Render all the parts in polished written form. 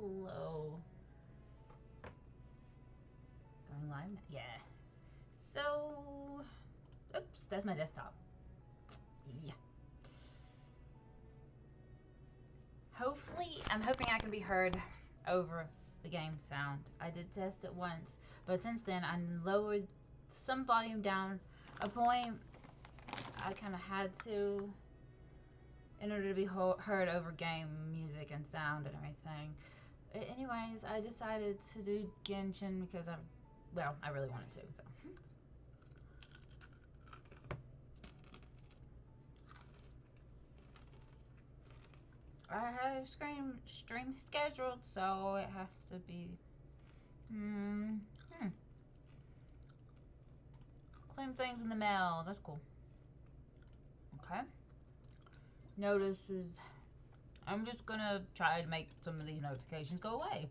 Hello. Going live now? Yeah. So, oops, that's my desktop. Yeah. Hopefully, I'm hoping I can be heard over the game sound. I did test it once, but since then I lowered some volume down a point I kind of had to in order to be heard over game music and sound and everything. Anyways, I decided to do Genshin because I really wanted to. So. I have stream scheduled, so it has to be. Claim things in the mail. That's cool. Okay. Notices. I'm just gonna try to make some of these notifications go away.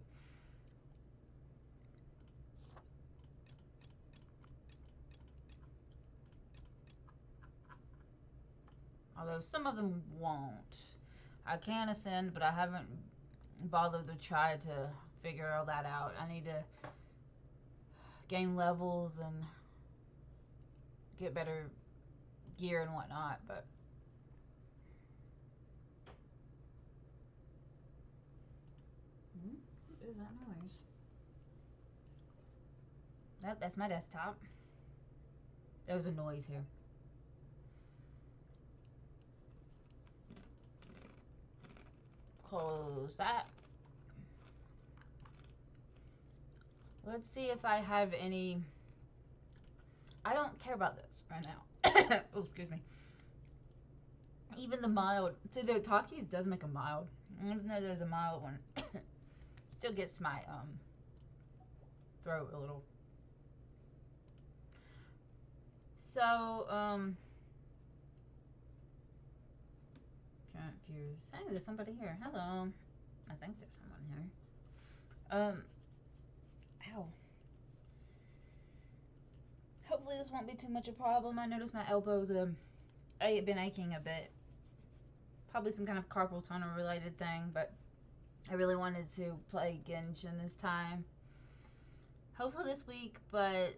Although some of them won't. I can ascend, but I haven't bothered to try to figure all that out. I need to gain levels and get better gear and whatnot, but what is that noise? Nope, that's my desktop. There was a noise here. Close that. Let's see if I have any. I don't care about this right now. Oh, excuse me. Even the mild. See, the Takis does make a mild. Even though there's a mild one, still gets my throat a little. So confused. Hey, there's somebody here. Hello. I think there's someone here. Ow. Hopefully this won't be too much a problem. I noticed my elbows been aching a bit. Probably some kind of carpal tunnel related thing, but I really wanted to play Genshin this time. Hopefully this week, but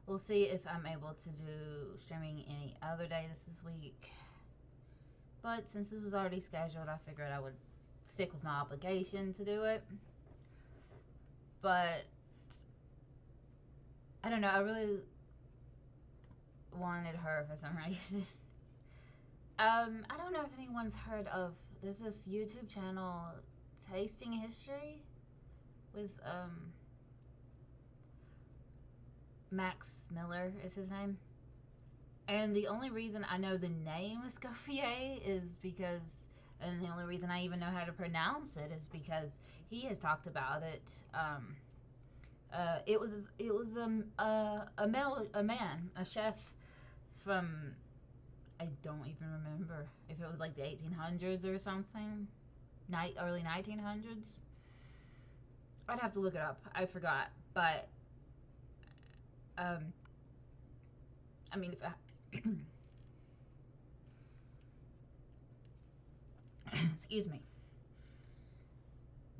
we'll see if I'm able to do streaming any other day this week. But since this was already scheduled, I figured I would stick with my obligation to do it. But I don't know, I really wanted her for some reason. I don't know if anyone's heard of, there's this YouTube channel, Tasting History, with Max Miller is his name. And the only reason I know the name Escoffier is because, and the only reason I even know how to pronounce it is because he has talked about it. It was a man, a chef from, I don't even remember if it was like the 1800s or something, early 1900s. I'd have to look it up. I forgot, but I mean, if I excuse me.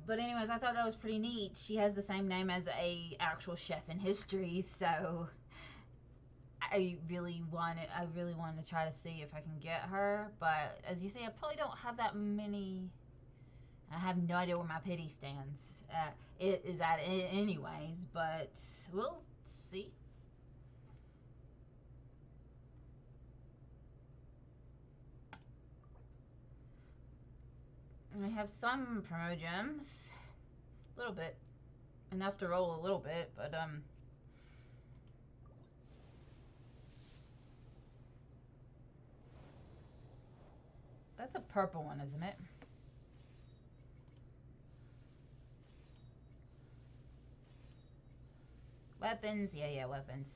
But anyways, I thought that was pretty neat. She has the same name as a actual chef in history, so I really want to try to see if I can get her. But as you see, I probably don't have that many. I have no idea where my pity stands. It is at anyways, but we'll see. I have some promo gems, a little bit, enough to roll a little bit, but that's a purple one, isn't it? Weapons, yeah, weapons.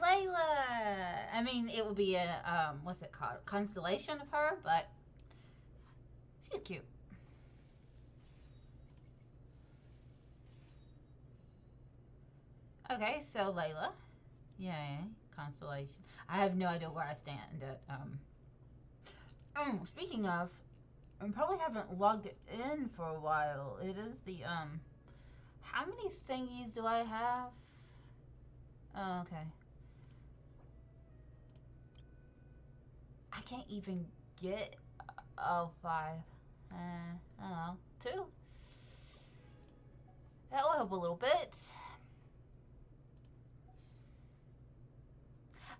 Layla! I mean, it would be a, what's it called? Constellation of her, but she's cute. Okay, so Layla. Yay. constellation. I have no idea where I stand at. Speaking of, I probably haven't logged in for a while. It is the how many thingies do I have? Oh, okay. I can't even get five. I don't know, 2. That will help a little bit.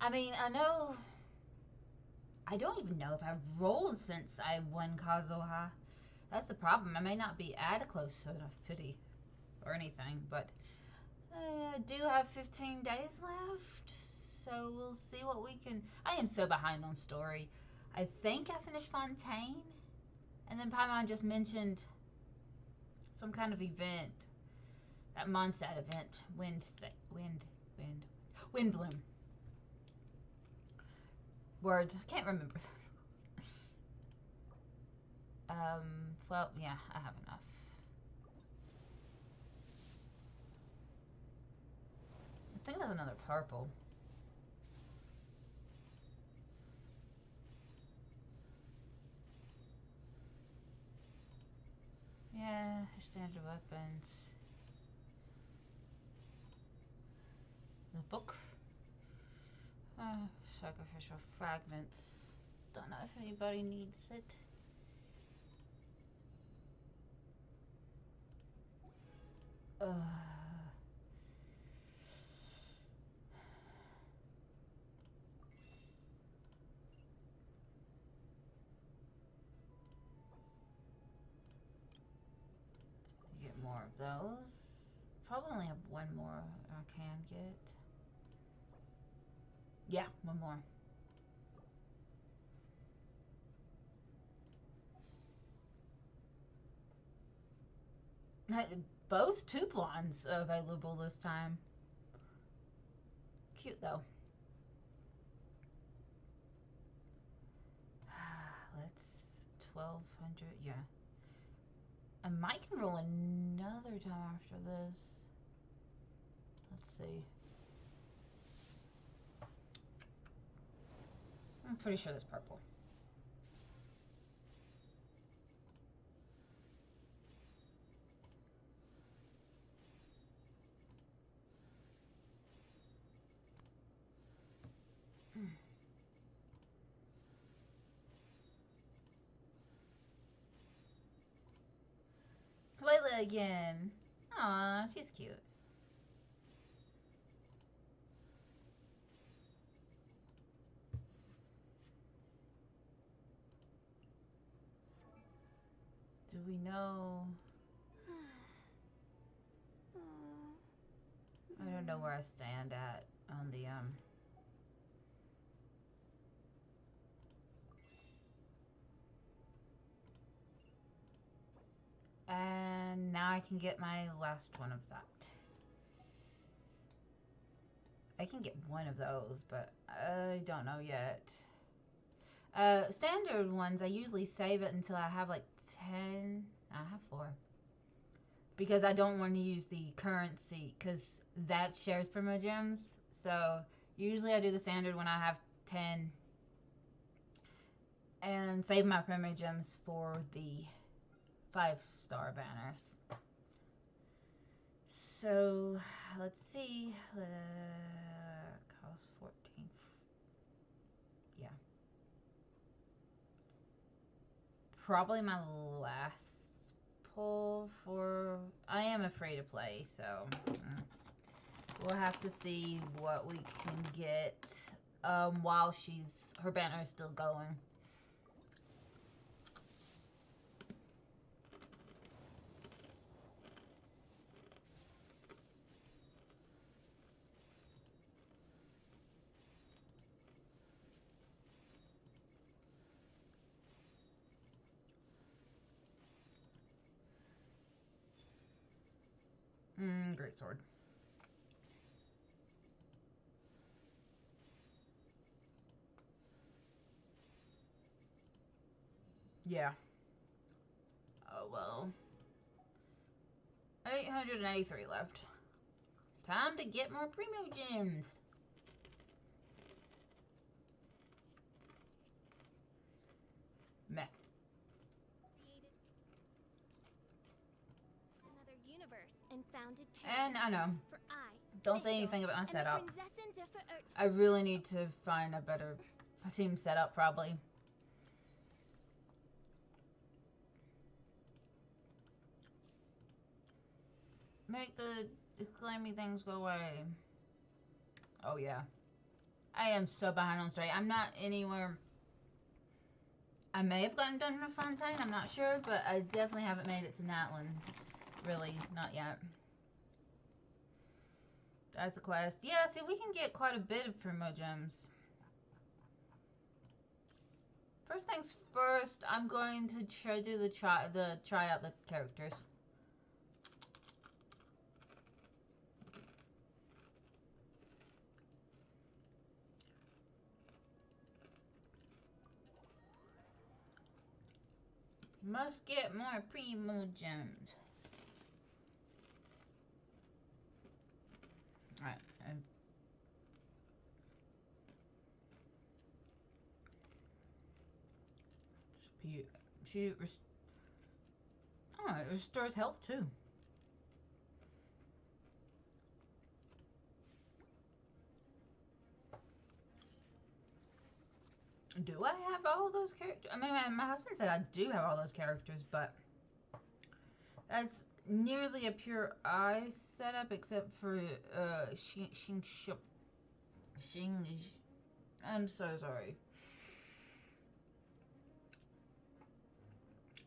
I mean, I know. I don't even know if I've rolled since I won Kazuha. That's the problem. I may not be at close to enough pity or anything, but I do have 15 days left, so we'll see what we can. I am so behind on story. I think I finished Fontaine, and then Paimon just mentioned some kind of event, that Mondstadt event, Wind Bloom. Words, I can't remember them. Well, yeah, I have enough. I think there's another purple. Yeah, standard weapons. The book. Sacrificial fragments. Don't know if anybody needs it. Get more of those. Probably only have one more I can get. Yeah, one more. Both two blondes available this time. Cute though. Let's 1200. Yeah. I might can roll another time after this. Let's see. I'm pretty sure that's purple. Layla again. Aw, she's cute. Do we know? I don't know where I stand at on the and now I can get my last one of that. I can get one of those, but I don't know yet. Standard ones, I usually save it until I have like 10. I have 4. Because I don't want to use the currency, because that shares primogems. So usually I do the standard when I have 10. And save my primogems for the 5-star banners. So let's see. Cost 14. Yeah. Probably my last pull for. I am a free to play, so we'll have to see what we can get while her banner is still going. Great sword. Yeah. Oh well. 883 left. Time to get more primo gems. and founded And I know. For I, Don't say anything about my setup. I really need to find a better team setup, probably. Make the exclaiming things go away. Oh yeah. I am so behind on story. I'm not anywhere. I may have gotten done with Fontaine, I'm not sure, but I definitely haven't made it to Natlan. Really, not yet. That's the quest. Yeah, see, we can get quite a bit of Primo Gems. First things first, I'm going to try to try out the characters. Must get more Primo Gems. Alright. It restores health too. Do I have all those characters? I mean, my husband said I do have all those characters, but that's nearly a pure eye setup, except for I'm so sorry.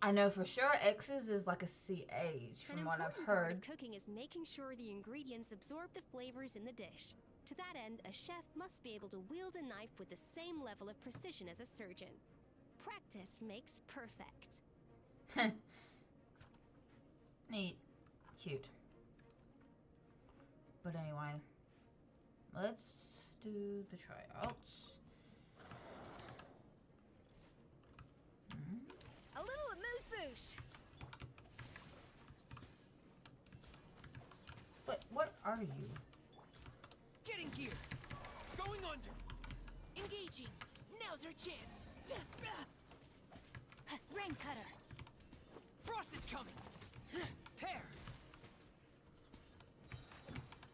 I know for sure X's is like a CH from what I've heard. An important part of cooking is making sure the ingredients absorb the flavors in the dish. To that end, a chef must be able to wield a knife with the same level of precision as a surgeon. Practice makes perfect. Neat. Cute. But anyway, let's do the tryouts. A little amuse-bouche. But what are you? Getting gear. Going under. Engaging. Now's our chance. Rain cutter. Frost is coming. Pear.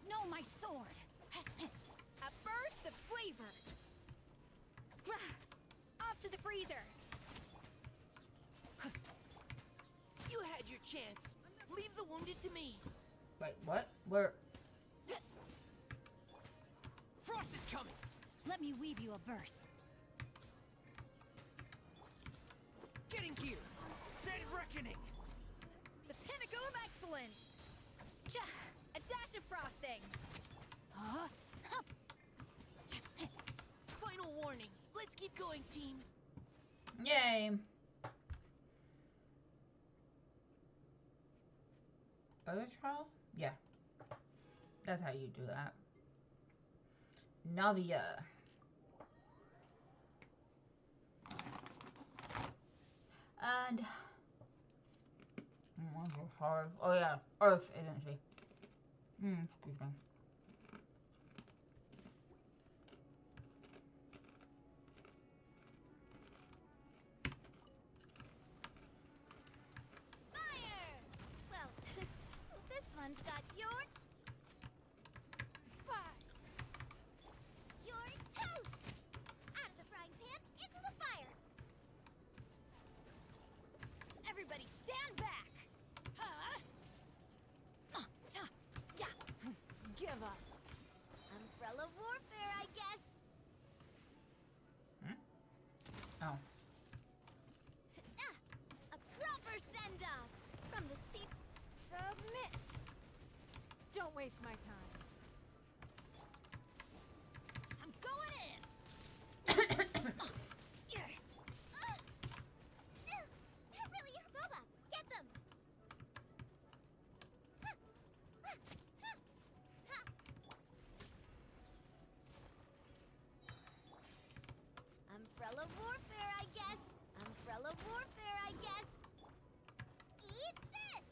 No, my sword. A burst of flavor. Off to the freezer. You had your chance. Leave the wounded to me. Wait, what? Where? Frost is coming. Let me weave you a verse. Getting gear. Dead reckoning. The pinnacle of excellence. A dash of frosting. Huh? Final warning. Let's keep going, team. Yay. Other trial? Yeah. That's how you do that. Navia. And hard. Oh yeah, Earth, isn't she? Excuse me. Fire! Well, this one's got your fire. Your toast! Out of the frying pan, into the fire. Everybody stand back. Huh? Yeah. Give up. Umbrella warfare, I guess. Oh. A proper send-off from the speed. Submit. Don't waste my time. I'm going in. They're really your robot. Get them. Umbrella warfare, I guess. Umbrella warfare, I guess. Eat this!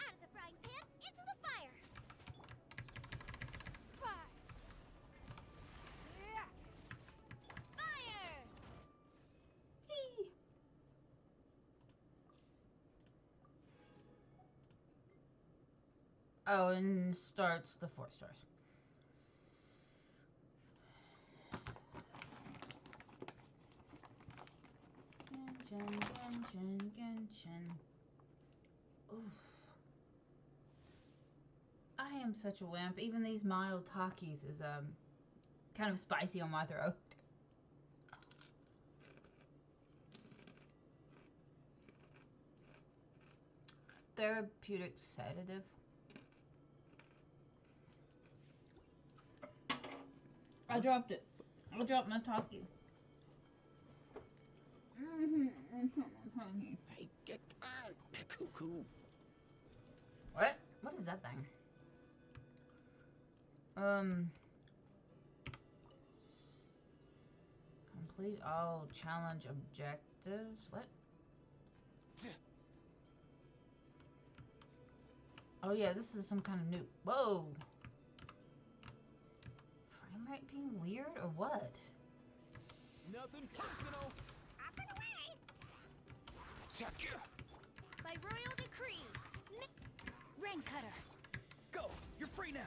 Out of the frying pan, into the fire. Fire. Yeah. Fire! Oh, and starts the 4 stars. Genshin. Oof. I am such a wimp. Even these mild Takis is kind of spicy on my throat. Therapeutic sedative. I dropped it. I dropped my Taki. Hey, get on, cuckoo. What? What is that thing? Complete all challenge objectives. What? Oh yeah, this is some kind of new. Whoa. Frame rate being weird or what? Nothing personal. Up and away! Check. By royal decree, Rain Cutter. Go. You're free now.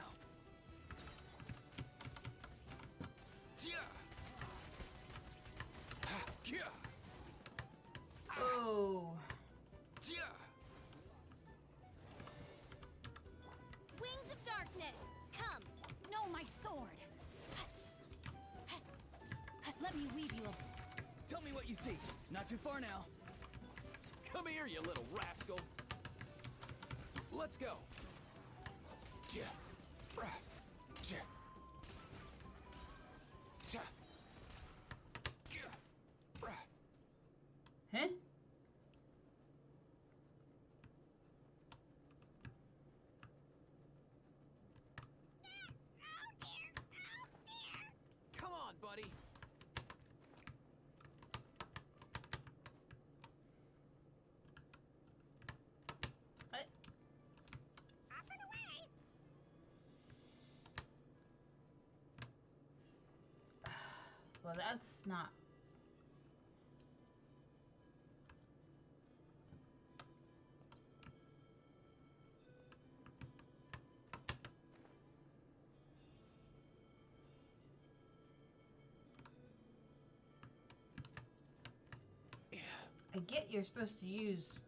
Oh. Wings of darkness, come. No, my sword. Let me weave you. Tell me what you see. Not too far now. Come here, you little rascal. Let's go. Huh? Come on, buddy. What? Up and away! Well, that's not. I get you're supposed to use.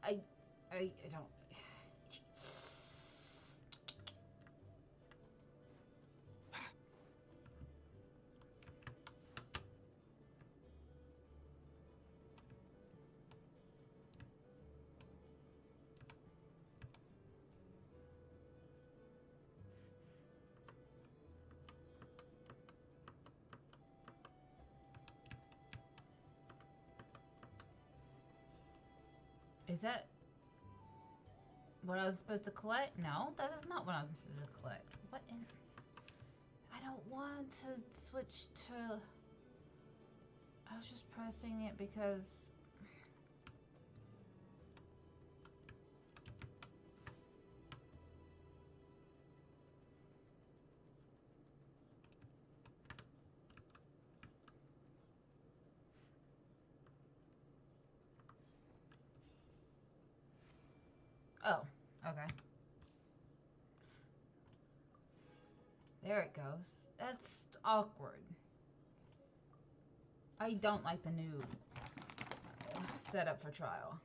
I don't. Is that what I was supposed to collect? No, that is not what I'm supposed to collect. What in... I don't want to switch to... I was just pressing it because... Oh, okay. There it goes. That's awkward. I don't like the new setup for trial.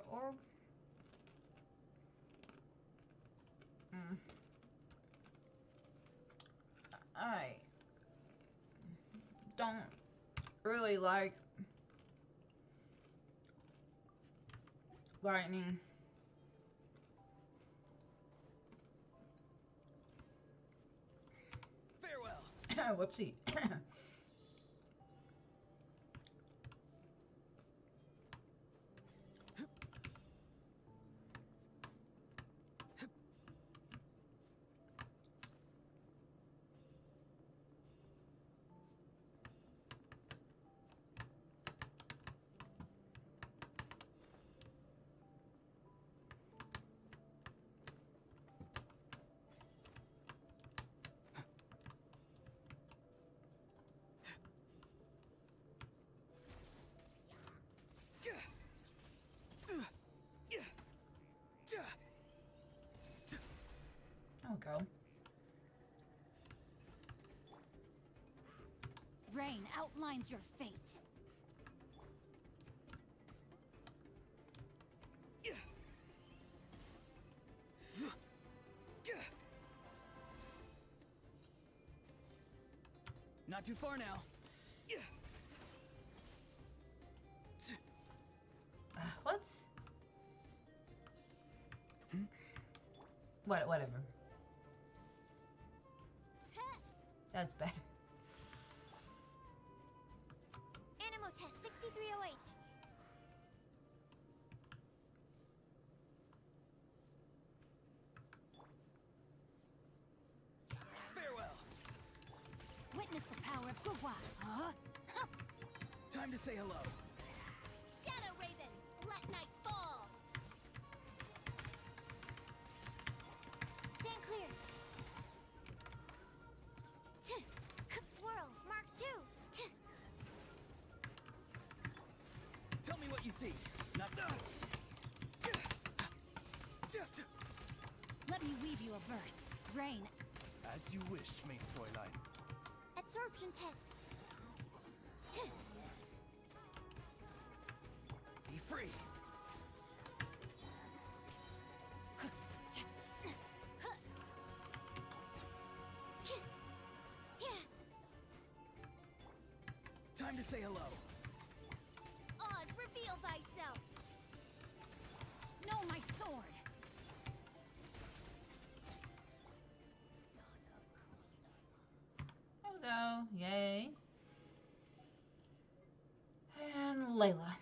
Or... I don't really like lightning. Farewell. Whoopsie. go. Rain outlines your fate. Not too far now. What? Whatever. That's better. Animo test 6308. Farewell. Witness the power of Gugwa. Time to say hello. Shadow Raven, let night fall. Stand clear. Swirl, Mark 2. Tell me what you see. Not. Let me weave you a verse. Rain. As you wish, maid Fräulein. Absorption test. Be free. Time to say hello. Oz, reveal thyself. No, my sword. There we go. Yay. And Layla.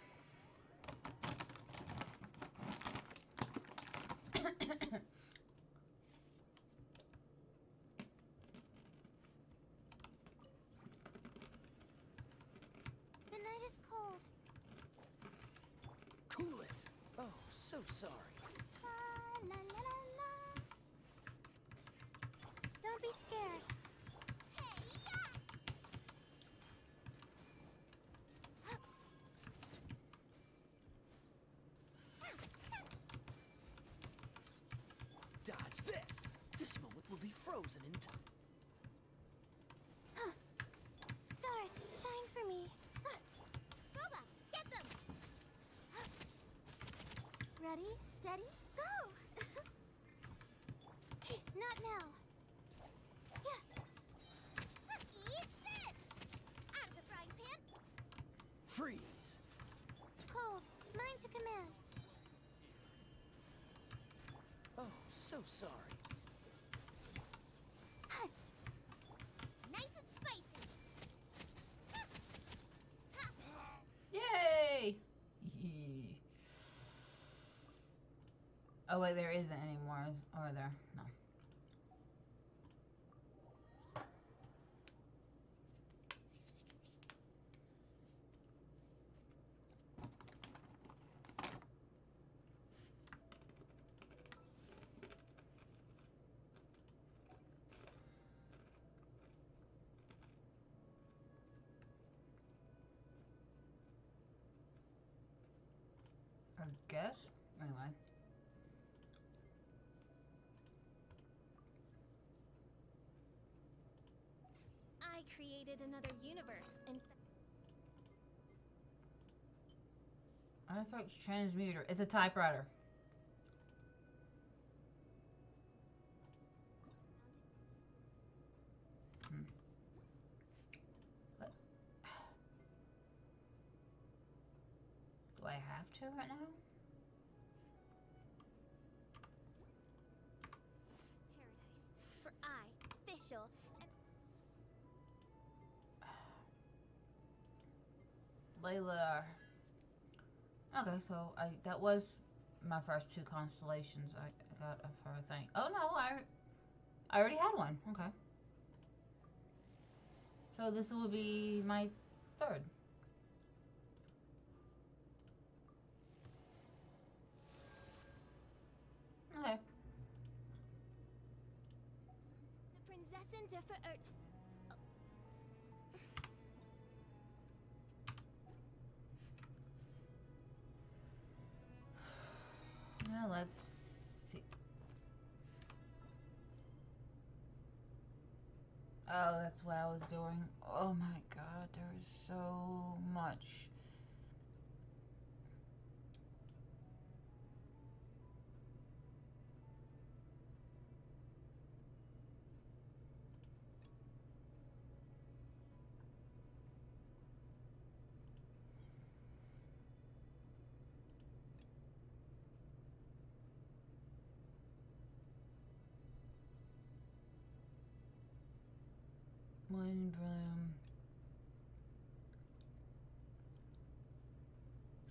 The night is cold. Cool it. Oh, so sorry. La, la, la, la, la. Don't be scared. Hey, Dodge this. This moment will be frozen in time. Stars, shine for me. Boba, get them. Ready, steady, go. Not now. Eat this. Out of the frying pan. Freeze. Cold, mine to command. Oh, so sorry. Nice and spicy. Yay! Oh wait, there isn't any more, or there? No. I guess. Anyway. I created another universe. Artifacts transmuter. It's a typewriter. What? Do I have to right now? Paradise. For I, official, Layla. Okay, so that was my first two constellations I got of her thing. Oh no, I already had one. Okay. So this will be my third. Okay. the Prinzessin der Verirrt. Now let's see. Oh, that's what I was doing. Oh my god, there is so much. Wind bloom.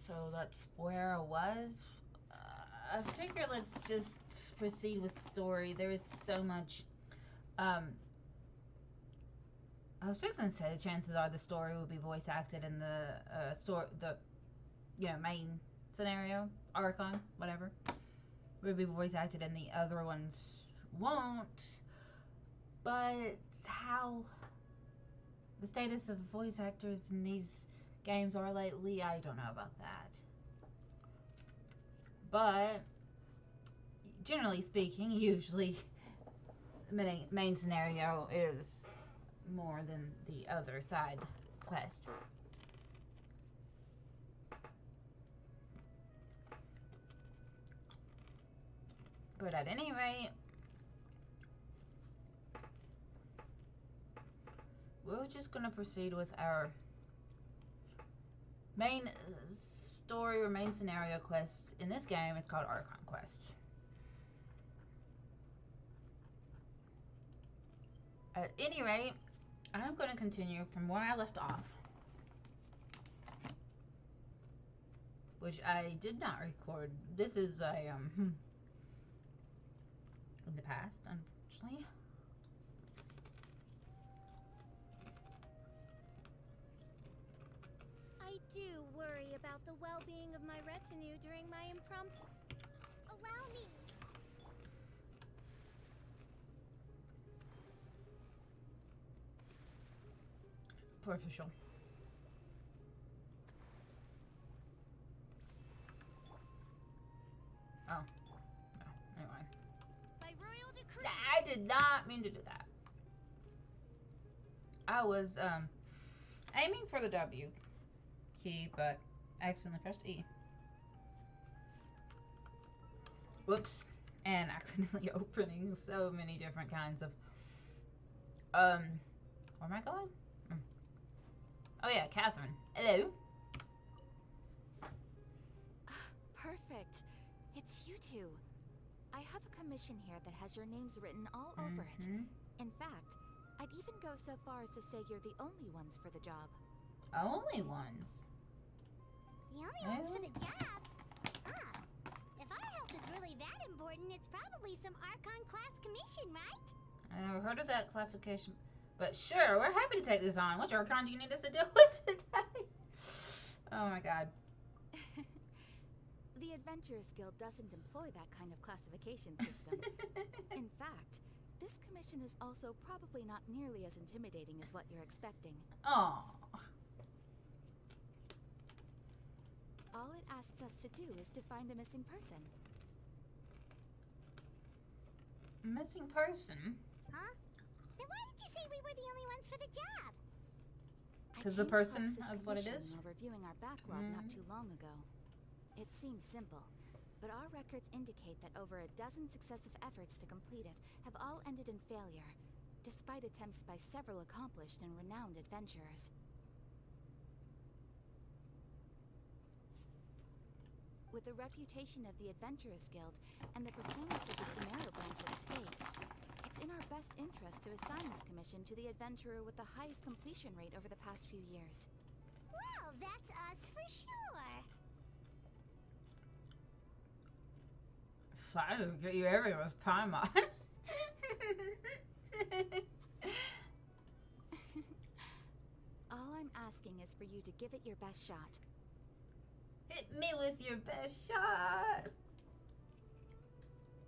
So that's where I was. I figure let's just proceed with the story. There is so much. I was just gonna say the chances are the story will be voice acted in the main scenario, Archon, whatever. Will be voice acted, and the other ones won't. But how the status of voice actors in these games are lately, I don't know about that. But generally speaking, usually the main scenario is more than the other side quest. But at any rate, we're just gonna proceed with our main story or main scenario quest in this game. It's called Archon Quest. At any rate, I'm going to continue from where I left off, which I did not record. This is a in the past, unfortunately. I do worry about the well-being of my retinue during my impromptu. Allow me. Official. Oh. No. Anyway. By royal decree. I did not mean to do that. I was aiming for the W key, but accidentally pressed E. Whoops. And accidentally opening so many different kinds of where am I going? Oh yeah, Catherine. Hello. Perfect. It's you two. I have a commission here that has your names written all over it. In fact, I'd even go so far as to say you're the only ones for the job. Only ones? The only ones for the job? If our help is really that important, it's probably some Archon class commission, right? I never heard of that classification. But sure, we're happy to take this on. Which Archon do you need us to deal with today? Oh my god. The Adventurers Guild doesn't employ that kind of classification system. In fact, this commission is also probably not nearly as intimidating as what you're expecting. Aww. All it asks us to do is to find a missing person. Missing person? Huh? Then why did you say we were the only ones for the job? Because the person of what it is? While reviewing our backlog not too long ago. It seems simple, but our records indicate that over a dozen successive efforts to complete it have all ended in failure, despite attempts by several accomplished and renowned adventurers. With the reputation of the Adventurers Guild and the performance of the Sumero branch at stake, it's in our best interest to assign this commission to the adventurer with the highest completion rate over the past few years. Well, that's us for sure. I would get you everywhere with Paimon. All I'm asking is for you to give it your best shot. Hit me with your best shot.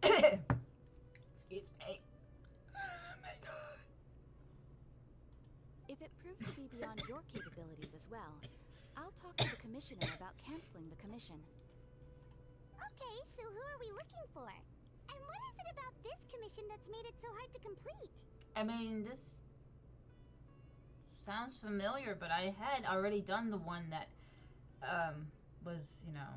Excuse me. Oh my god. If it proves to be beyond your capabilities as well, I'll talk to the commissioner about canceling the commission. Okay, so who are we looking for? And what is it about this commission that's made it so hard to complete? I mean, this sounds familiar, but I had already done the one that was, you know.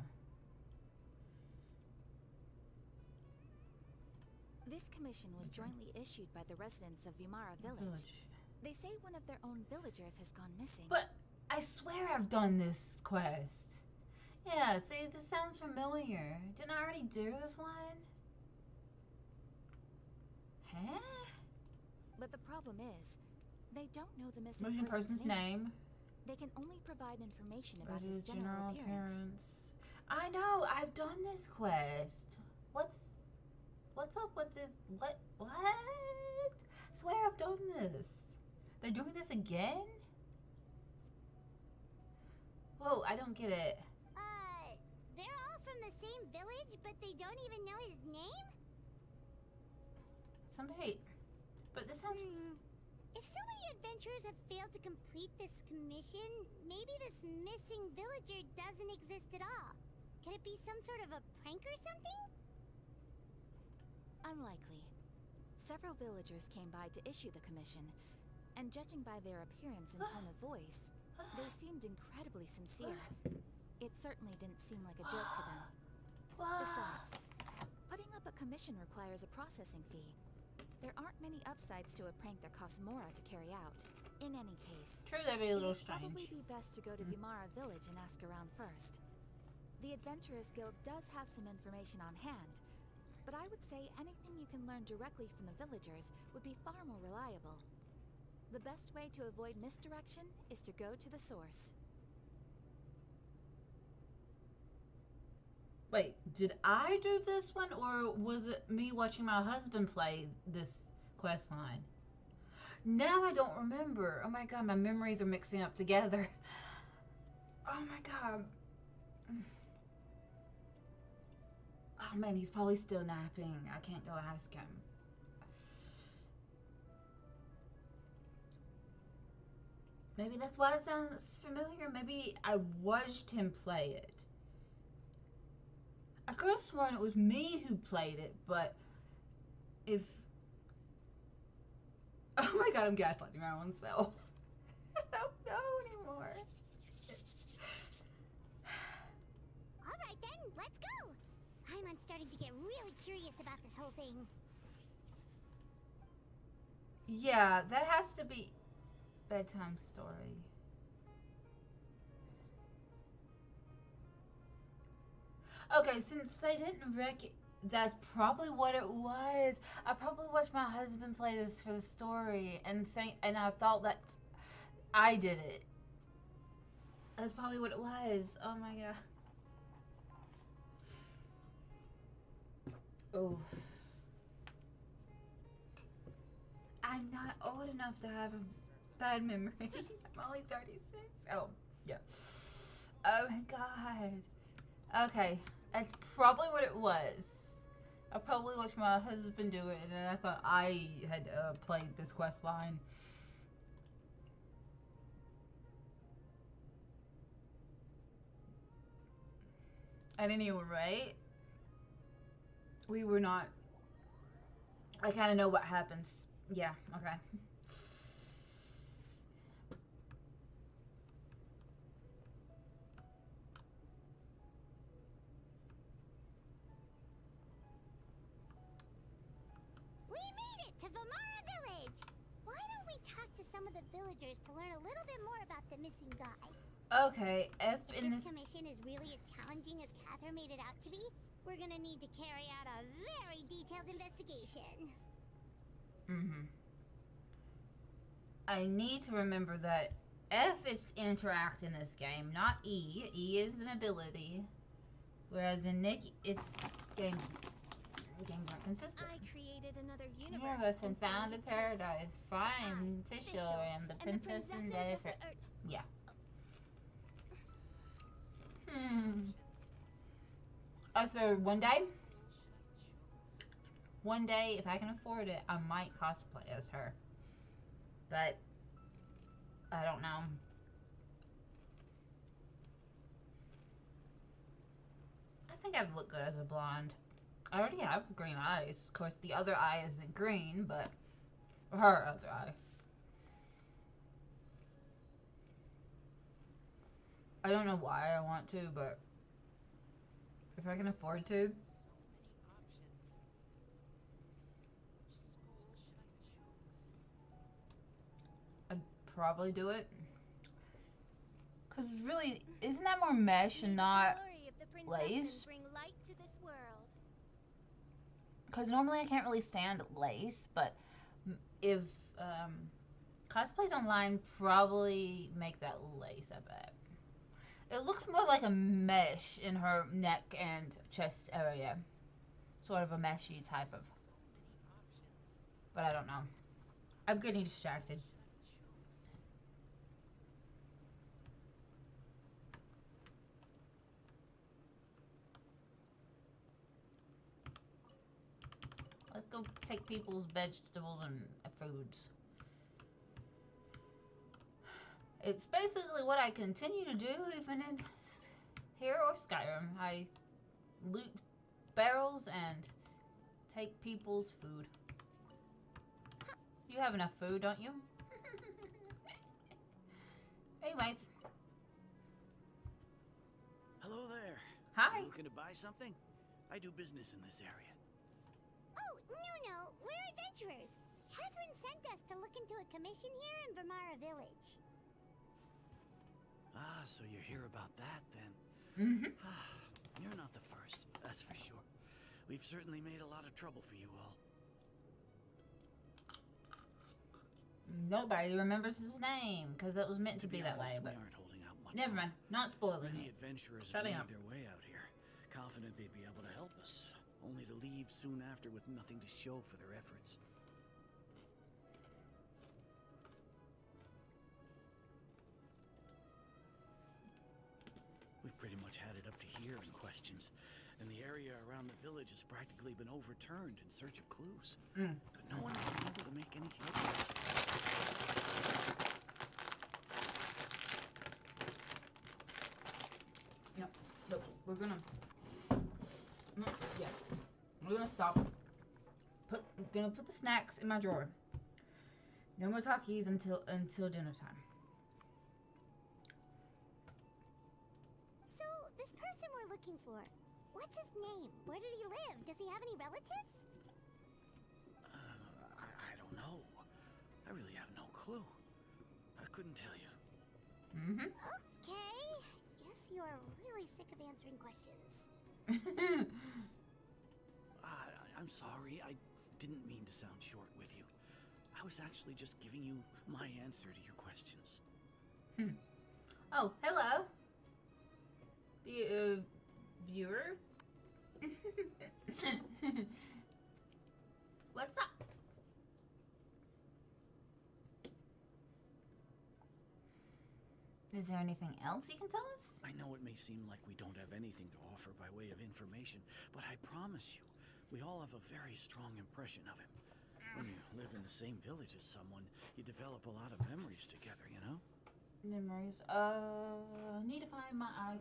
This commission was jointly issued by the residents of Vimara Village. They say one of their own villagers has gone missing. But I swear I've done this quest. Yeah, see, this sounds familiar. Didn't I already do this one? Huh? But the problem is, they don't know the missing Missing person's person's name. They can only provide information about What his is general appearance. I know, I've done this quest. What's up with this? What? I swear I've done this. They're doing this again? Whoa, I don't get it. They're all from the same village, but they don't even know his name? Somebody, but this sounds... If so many adventurers have failed to complete this commission, maybe this missing villager doesn't exist at all. Could it be some sort of a prank or something? Unlikely. Several villagers came by to issue the commission, and judging by their appearance and tone of voice, they seemed incredibly sincere. It certainly didn't seem like a joke to them. Besides, putting up a commission requires a processing fee. There aren't many upsides to a prank that costs Mora to carry out. In any case, True, that'd be a little it would probably strange. be best to go to Vimara Village and ask around first. The Adventurers Guild does have some information on hand, but I would say anything you can learn directly from the villagers would be far more reliable. The best way to avoid misdirection is to go to the source. Wait, did I do this one, or was it me watching my husband play this quest line? Now I don't remember. Oh my god, my memories are mixing up together. Oh my god. Oh man, he's probably still napping. I can't go ask him. Maybe that's why it sounds familiar. Maybe I watched him play it. I could have sworn it was me who played it, but if... Oh my god, I'm gaslighting my own self. I don't know anymore. Alright then, let's go! I'm starting to get really curious about this whole thing. Yeah, that has to be bedtime story. Okay, since they didn't that's probably what it was. I probably watched my husband play this for the story and I thought that I did it. That's probably what it was. Oh my god. Oh. I'm not old enough to have a bad memory. I'm only 36. Oh, yeah. Oh my god. Okay, that's probably what it was. I probably watched my husband do it, and then I thought I had played this quest line. At any rate, we were not... I kind of know what happens. Yeah, okay. We made it to Vimara Village! Why don't we talk to some of the villagers to learn a little bit more about the missing guy? Okay, If this commission is really as challenging as Catherine made it out to be, we're gonna need to carry out a very detailed investigation. I need to remember that F is to interact in this game, not E. E is an ability, whereas in Nick, it's games aren't consistent. I created another Universe and found a paradise, find Fisher and the princess and the yeah. I swear, one day, if I can afford it, I might cosplay as her. But I don't know. I think I'd look good as a blonde. I already have green eyes. Of course, the other eye isn't green, but her other eye. I don't know why I want to, but if I can afford to, I'd probably do it. Cause really, isn't that more mesh and not lace? Bring light to this world. Because normally I can't really stand lace, but if cosplays online probably make that lace, I bet. It looks more like a mesh in her neck and chest area. Sort of a meshy type of. But I don't know. I'm getting distracted. Let's go take people's vegetables and foods. It's basically what I continue to do even in here or Skyrim. I loot barrels and take people's food. You have enough food, don't you? Anyways. Hello there. Hi. You looking to buy something? I do business in this area. Oh, no. We're adventurers. Catherine sent us to look into a commission here in Vermara Village. Ah, so you're here about that then? Mm-hmm. You're not the first, that's for sure. We've certainly made a lot of trouble for you all. Nobody remembers his name because it was meant to be that honest, way. But we aren't holding out much never hope. mind, not spoiling Many it. adventurers have Shutting made up. their way out here, confident they'd be able to help us, only to leave soon after with nothing to show for their efforts. We've pretty much had it up to here in questions, and the area around the village has practically been overturned in search of clues. But no one has been able to make any headway. Yep. Look, we're gonna stop. Gonna put the snacks in my drawer. No more talkies until dinner time. So, this person we're looking for, what's his name? Where did he live? Does he have any relatives? I don't know. I really have no clue. I couldn't tell you. Mm-hmm. Okay. Guess you are really sick of answering questions. I'm sorry. I didn't mean to sound short with you. I was actually just giving you my answer to your questions. Oh, hello. Viewer? What's up? Is there anything else you can tell us? I know it may seem like we don't have anything to offer by way of information, but I promise you, we all have a very strong impression of him. When you live in the same village as someone, you develop a lot of memories together, you know? Memories. Need to find my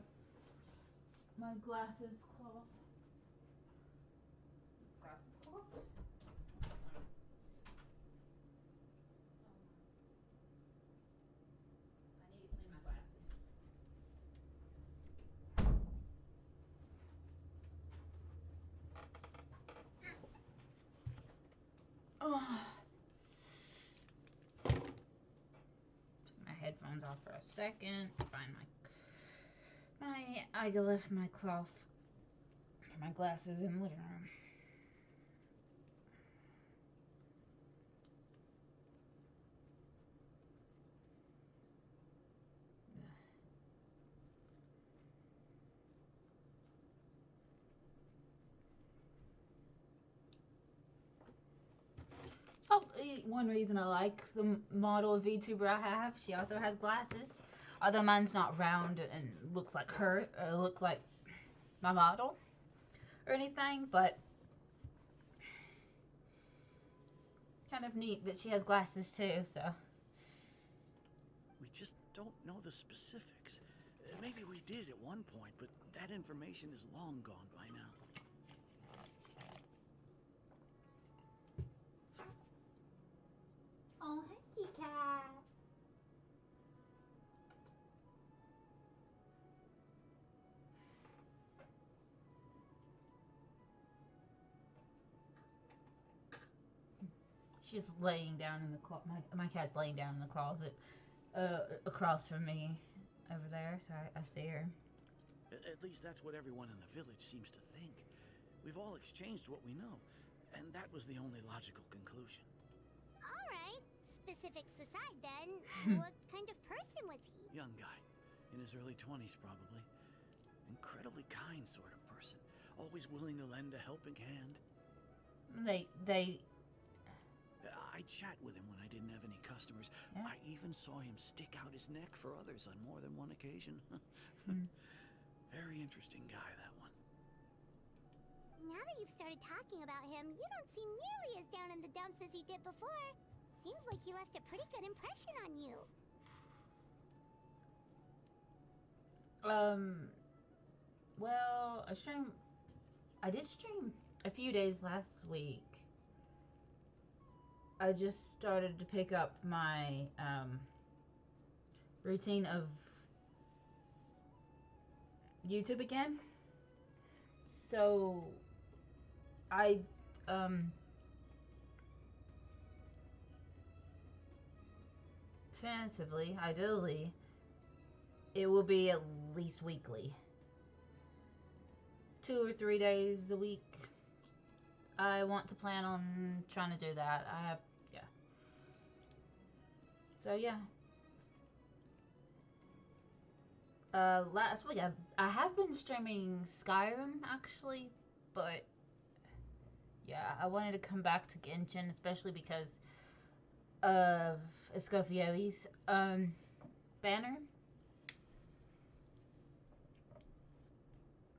glasses cloth. Glasses cloth? I need to clean my glasses. Took my headphones off for a second. Find I left my cloth, my glasses in the living room. Oh, one reason I like the model of VTuber I have, she also has glasses. Although mine's not round and looks like her, or look like my model, or anything, but kind of neat that she has glasses too, so. We just don't know the specifics. Maybe we did at one point, but that information is long gone by now. Oh, hey, cat. She's laying down in the my cat's laying down in the closet, across from me, over there. So I see her. At least that's what everyone in the village seems to think. We've all exchanged what we know, and that was the only logical conclusion. Alright, specifics aside then, what kind of person was he? Young guy, in his early 20s probably. Incredibly kind sort of person, always willing to lend a helping hand. I chat with him when I didn't have any customers. Yeah. I even saw him stick out his neck for others on more than one occasion. Very interesting guy, that one. Now that you've started talking about him, you don't seem nearly as down in the dumps as you did before. Seems like he left a pretty good impression on you. Well, I did stream a few days last week. I just started to pick up my routine of YouTube again. So I tentatively, ideally, it will be at least weekly. 2 or 3 days a week. I want to plan on trying to do that. So yeah. Last week I have been streaming Skyrim actually, but yeah, I wanted to come back to Genshin, especially because of Escofieri's banner.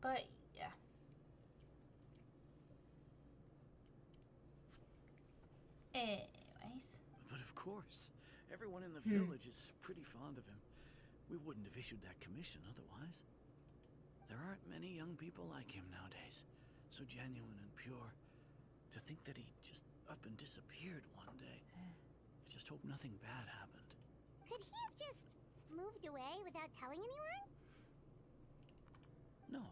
But yeah. Anyways. But of course, everyone in the village is pretty fond of him. We wouldn't have issued that commission otherwise. There aren't many young people like him nowadays. So genuine and pure. To think that he just up and disappeared one day. I just hope nothing bad happened. Could he have just moved away without telling anyone? No,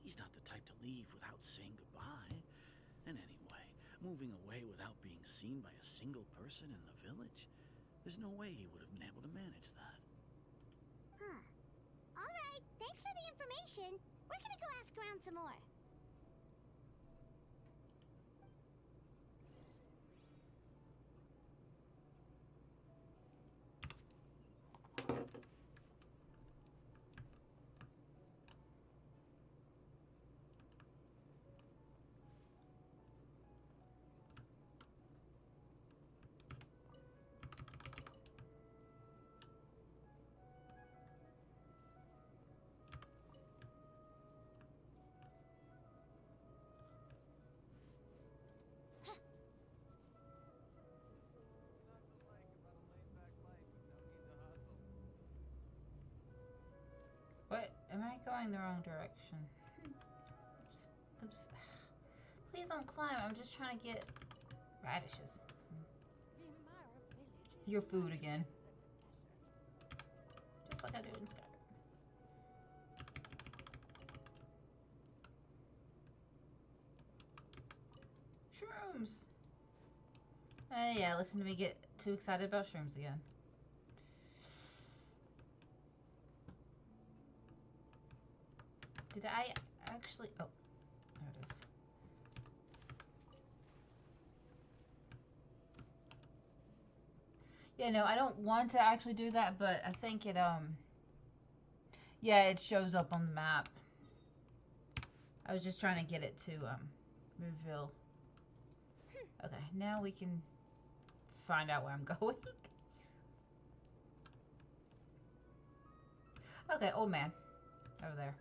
he's not the type to leave without saying goodbye. And anyway, moving away without being seen by a single person in the village, there's no way he would have been able to manage that. Huh. Alright, thanks for the information. We're gonna go ask around some more. What? Am I going the wrong direction? Please don't climb. I'm just trying to get radishes. Your food again. Just like I do in Skyrim. Shrooms! Yeah, listen to me get too excited about shrooms again. Did I actually... Oh, there it is. Yeah, no, I don't want to actually do that, but I think it, yeah, it shows up on the map. I was just trying to get it to, reveal. Okay, now we can find out where I'm going. Okay, old man. Over there.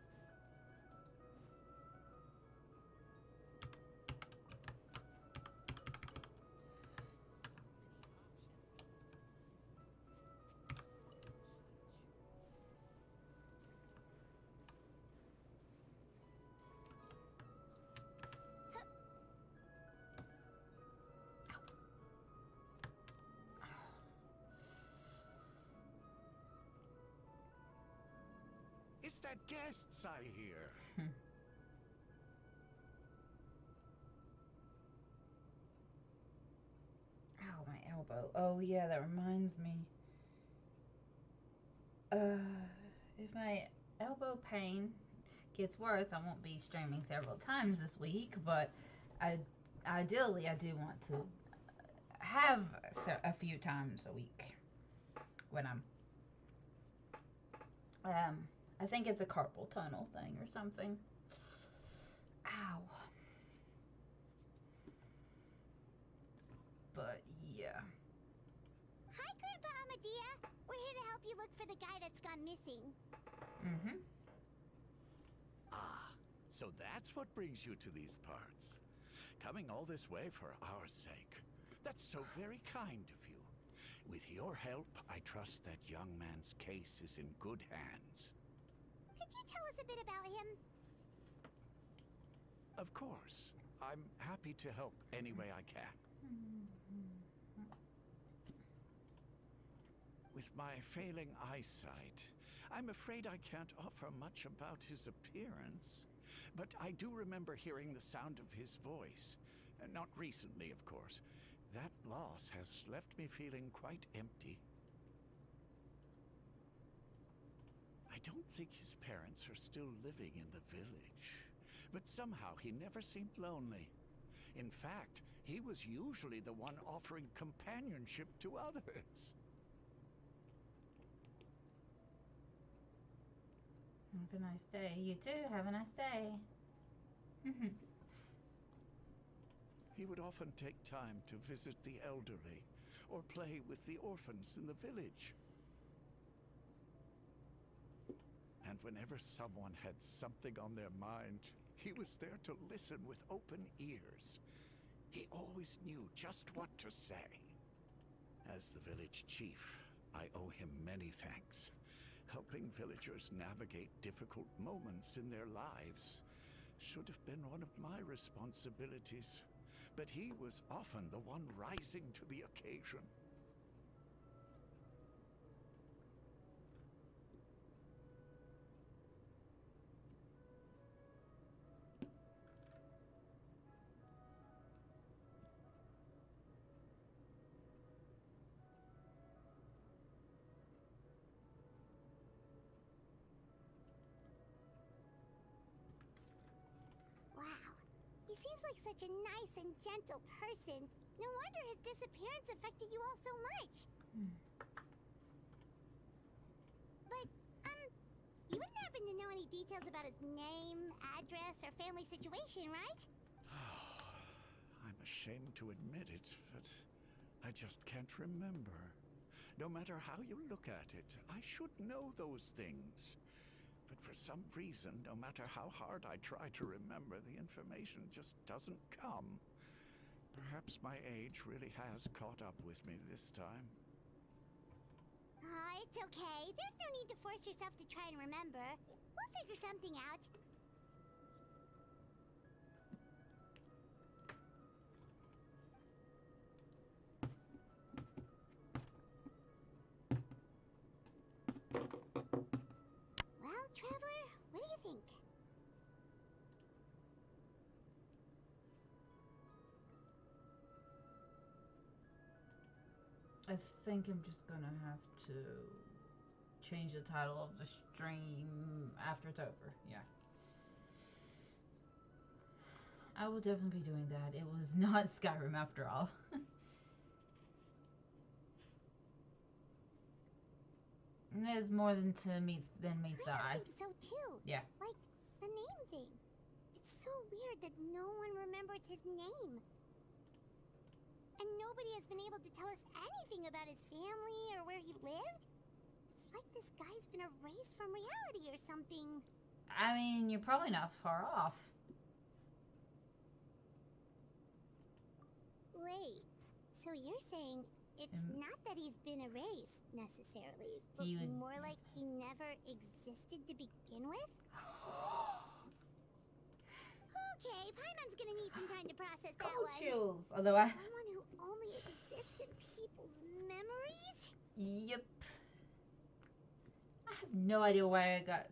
It's that guests I hear. elbow. Oh yeah, that reminds me. If my elbow pain gets worse, I won't be streaming several times this week, but ideally I do want to have a few times a week when I'm I think it's a carpal tunnel thing or something. Ow. But yeah. Hi, Grandpa Amadea. We're here to help you look for the guy that's gone missing. Mm-hmm. Ah, so that's what brings you to these parts. Coming all this way for our sake. That's so very kind of you. With your help, I trust that young man's case is in good hands. Could you tell us a bit about him? Of course. I'm happy to help any way I can. With my failing eyesight, I'm afraid I can't offer much about his appearance. But I do remember hearing the sound of his voice. Not recently, of course. That loss has left me feeling quite empty. I don't think his parents are still living in the village. But somehow he never seemed lonely. In fact, he was usually the one offering companionship to others. Have a nice day. You too. Have a nice day. He would often take time to visit the elderly or play with the orphans in the village. And whenever someone had something on their mind, he was there to listen with open ears. He always knew just what to say. As the village chief, I owe him many thanks. Helping villagers navigate difficult moments in their lives should have been one of my responsibilities. But he was often the one rising to the occasion. Wow. He seems like such a nice and gentle person. No wonder his disappearance affected you all so much. But, you wouldn't happen to know any details about his name, address, or family situation, right? I'm ashamed to admit it, but I just can't remember. No matter how you look at it, I should know those things. But for some reason, no matter how hard I try to remember, the information just doesn't come. Perhaps my age really has caught up with me this time. It's okay. There's no need to force yourself to try and remember. We'll figure something out. Well, Traveler, what do you think? I think I'm just gonna have to change the title of the stream after it's over. Yeah. I will definitely be doing that. It was not Skyrim after all. There's more than meets the eye. I think so too. Yeah. Like the name thing. It's so weird that no one remembers his name. And nobody has been able to tell us anything about his family or where he lived. It's like this guy's been erased from reality or something. I mean, you're probably not far off. Wait, so you're saying it's not that he's been erased, necessarily, but more like he never existed to begin with? Okay, Paimon's gonna need some time to process that Cold one. chills. Although Someone who only exists in people's memories? Yep. I have no idea why I got...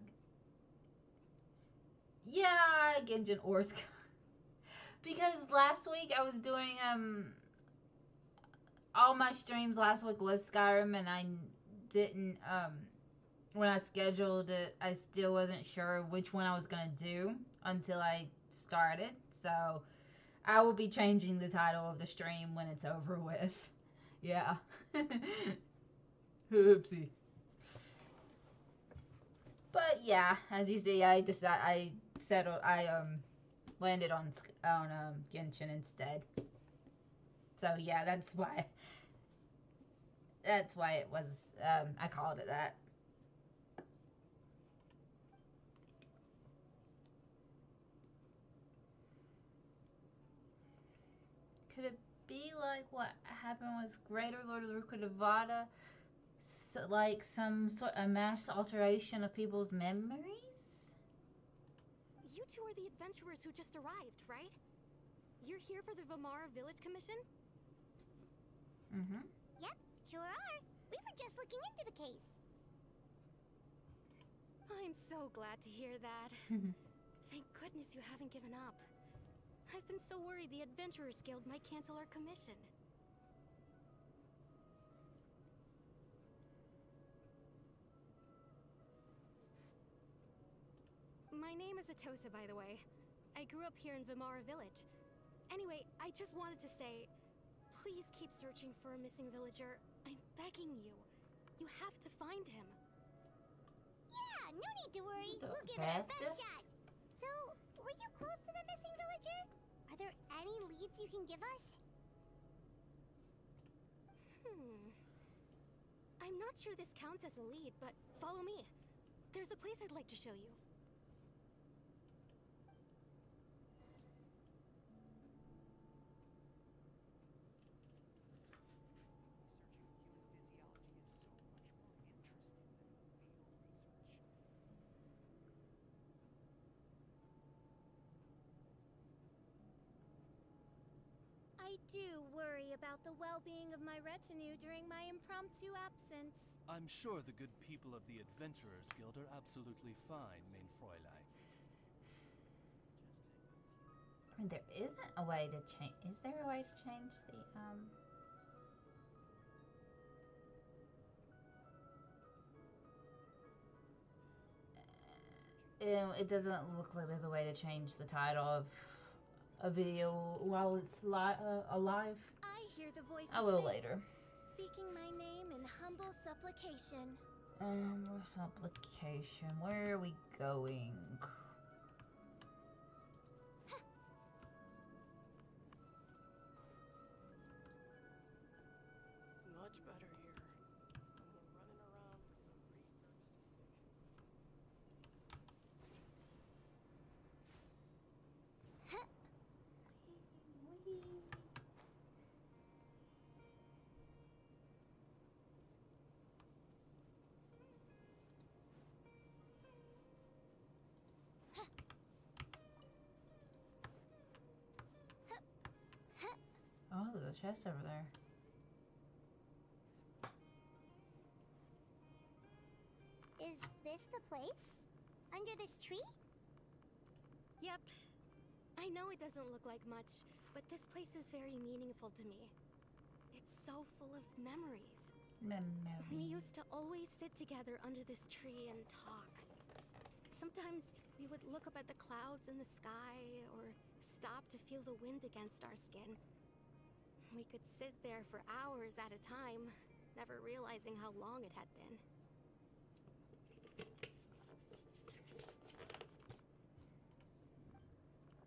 Yeah, Genshin Orsk. Because last week I was doing all my streams last week was Skyrim, and I didn't when I scheduled it, I still wasn't sure which one I was gonna do until I started. So I will be changing the title of the stream when it's over with. Yeah. Oopsie. But yeah, as you see, I landed on Genshin instead. So yeah, that's why it was I called it that. Could it be like what happened with Greater Lord of the Rook of Nevada? So, like some sort of mass alteration of people's memories? You two are the adventurers who just arrived, right? You're here for the Vamara Village Commission? Mm-hmm. Yep, sure are. We were just looking into the case. I'm so glad to hear that. Thank goodness you haven't given up. I've been so worried the Adventurers Guild might cancel our commission. My name is Atosa, by the way. I grew up here in Vamara Village. Anyway, I just wanted to say, please keep searching for a missing villager. I'm begging you. You have to find him. Yeah, no need to worry. The We'll give it our best? best shot. So, were you close to the missing villager? Are there any leads you can give us? I'm not sure this counts as a lead, but follow me. There's a place I'd like to show you. I do worry about the well-being of my retinue during my impromptu absence. I'm sure the good people of the Adventurers Guild are absolutely fine, mein Fräulein. I mean, there isn't a way to change. Is there a way to change the it doesn't look like there's a way to change the title of a video while it's alive. I hear the voice I of will fate, later. speaking my name in humble supplication. Supplication. Where are we going? It's much better here. No more running around for some research Oh, there's a chest over there. Is this the place? Under this tree? Yep. I know it doesn't look like much, but this place is very meaningful to me. It's so full of memories. We used to always sit together under this tree and talk. Sometimes we would look up at the clouds in the sky or stop to feel the wind against our skin. We could sit there for hours at a time, never realizing how long it had been.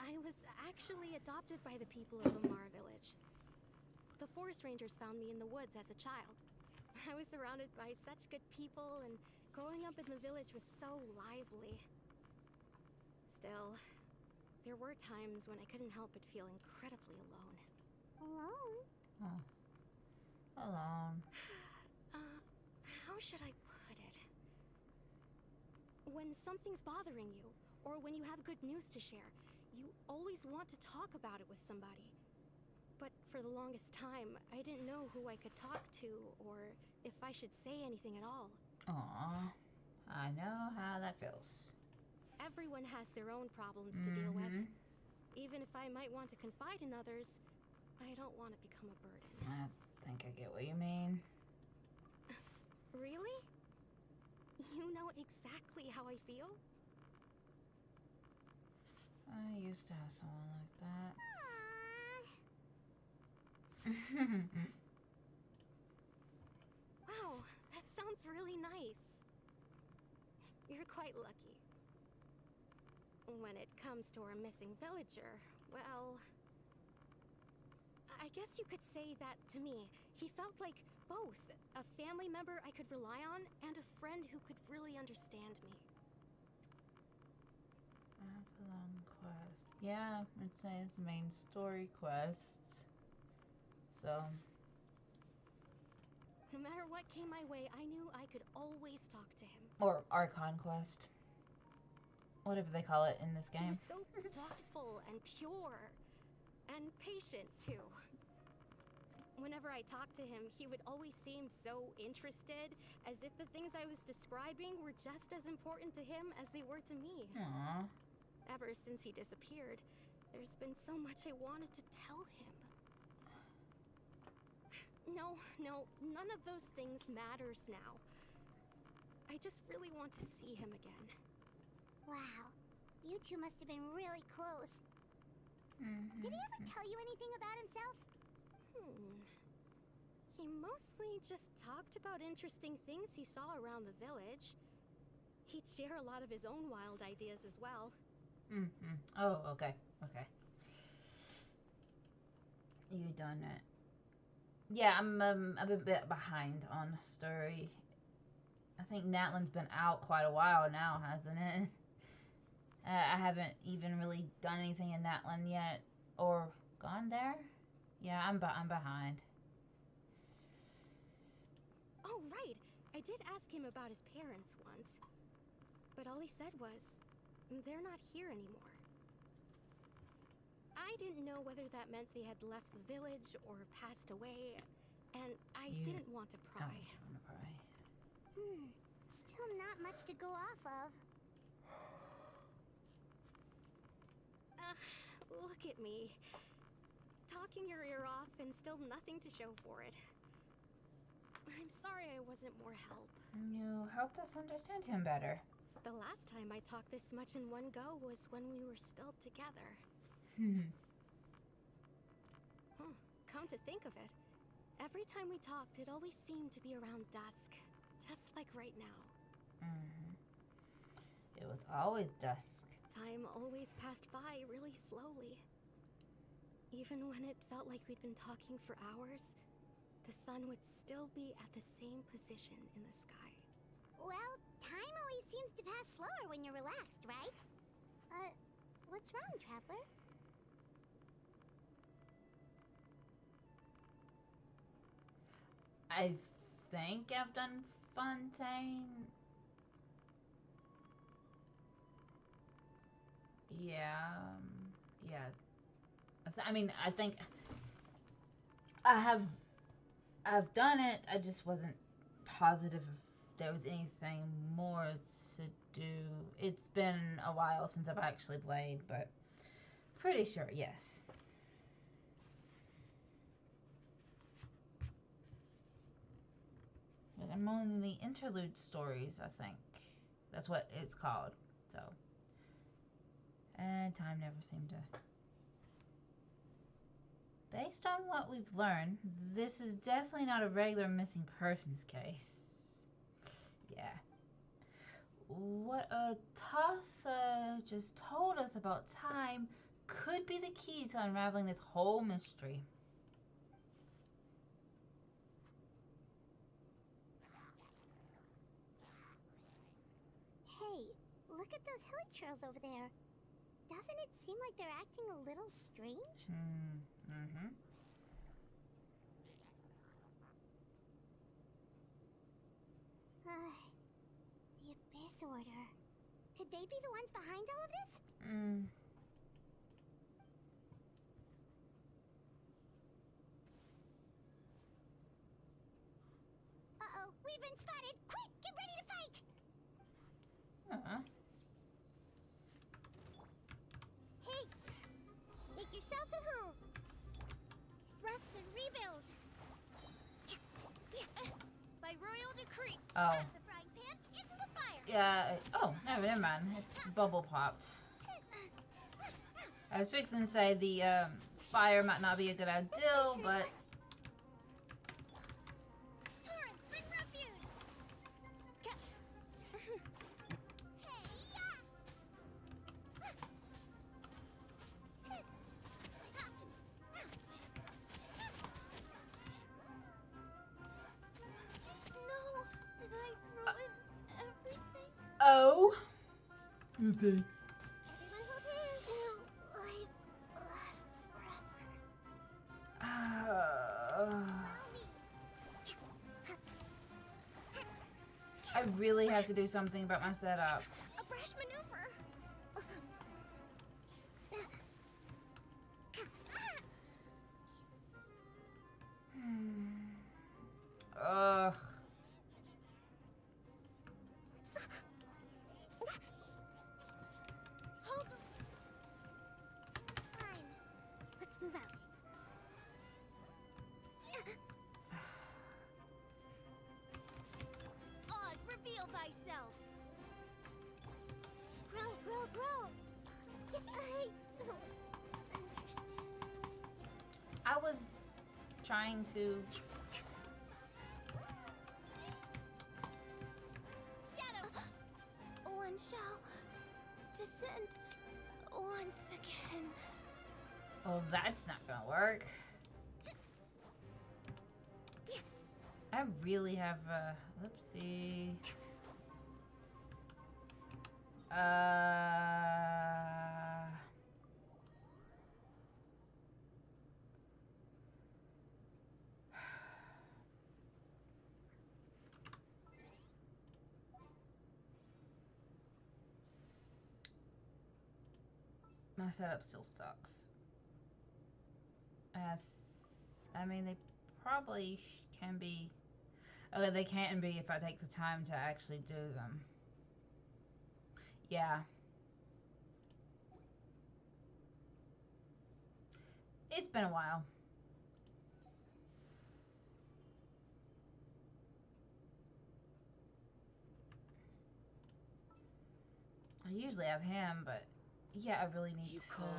I was actually adopted by the people of Vamara Village. The forest rangers found me in the woods as a child. I was surrounded by such good people, and growing up in the village was so lively. Still, there were times when I couldn't help but feel incredibly alone. Alone? Oh. Alone. How should I put it? When something's bothering you, or when you have good news to share, you always want to talk about it with somebody. But for the longest time, I didn't know who I could talk to, or if I should say anything at all. Aw. I know how that feels. Everyone has their own problems to deal with. Even if I might want to confide in others, I don't want to become a burden. think I get what you mean. Really? You know exactly how I feel? I used to have someone like that. Aww. Wow, that sounds really nice. You're quite lucky. When it comes to our missing villager, well, I guess you could say that to me. He felt like both a family member I could rely on and a friend who could really understand me. Avalon quest. Yeah, it says main story quest. So. No matter what came my way, I knew I could always talk to him. Or Archon quest. Whatever they call it in this He game. was so thoughtful and pure. And patient, too. Whenever I talked to him, he would always seem so interested, as if the things I was describing were just as important to him as they were to me. Aww. Ever since he disappeared, there's been so much I wanted to tell him. No, none of those things matters now. I just really want to see him again. Wow. You two must have been really close. Did he ever tell you anything about himself? He mostly just talked about interesting things he saw around the village. He'd share a lot of his own wild ideas as well. Oh, okay. Okay. You done it. Yeah, I'm a bit behind on the story. I think Natlan's been out quite a while now, hasn't it? I haven't even really done anything in Natlan yet, or gone there. Yeah, I'm behind. Oh, right. I did ask him about his parents once, but all he said was, they're not here anymore. I didn't know whether that meant they had left the village or passed away, and I didn't want to pry. Still not much to go off of. Look at me. Talking your ear off and still nothing to show for it. I'm sorry I wasn't more help. You helped us understand him better. The last time I talked this much in one go was when we were still together. Come to think of it, every time we talked, it always seemed to be around dusk, just like right now. It was always dusk. Time always passed by really slowly. Even when it felt like we'd been talking for hours, the sun would still be at the same position in the sky. Well, time always seems to pass slower when you're relaxed, right? What's wrong, Traveler? I think I've done Fontaine. Yeah. I mean, I think I've done it. I just wasn't positive if there was anything more to do. It's been a while since I've actually played, but pretty sure, yes. But I'm on the interlude stories, I think. That's what it's called. So, and time never seemed to. Based on what we've learned, this is definitely not a regular missing persons case. Yeah. What Tassa just told us about time could be the key to unraveling this whole mystery. Hey, look at those hilly trails over there. Doesn't it seem like they're acting a little strange? The Abyss Order. Could they be the ones behind all of this? Uh-oh, we've been spotted! Quick, get ready to fight! Hey! Make yourselves at home! Thrust and rebuild! Oh. The frying pan into the fire. Yeah. Oh, no, never mind. It's bubble popped. I was fixing to say the fire might not be a good idea, but Torrance, bring refuge. No, did I ruin everything? oh. Okay. Everyone hold hands. Life lasts forever. I really have to do something about my setup. A brash maneuver. Ugh. Hold. Fine. Let's move out. Oz, reveal thyself. Grow. I don't understand. I was trying to. Shadow. One shall descend once again. Oh, that's not gonna work. I really have a. Whoopsie. My setup still sucks. I mean, they probably can be. Oh, they can be if I take the time to actually do them. Yeah. It's been a while. I usually have him, but yeah, I really need You to called?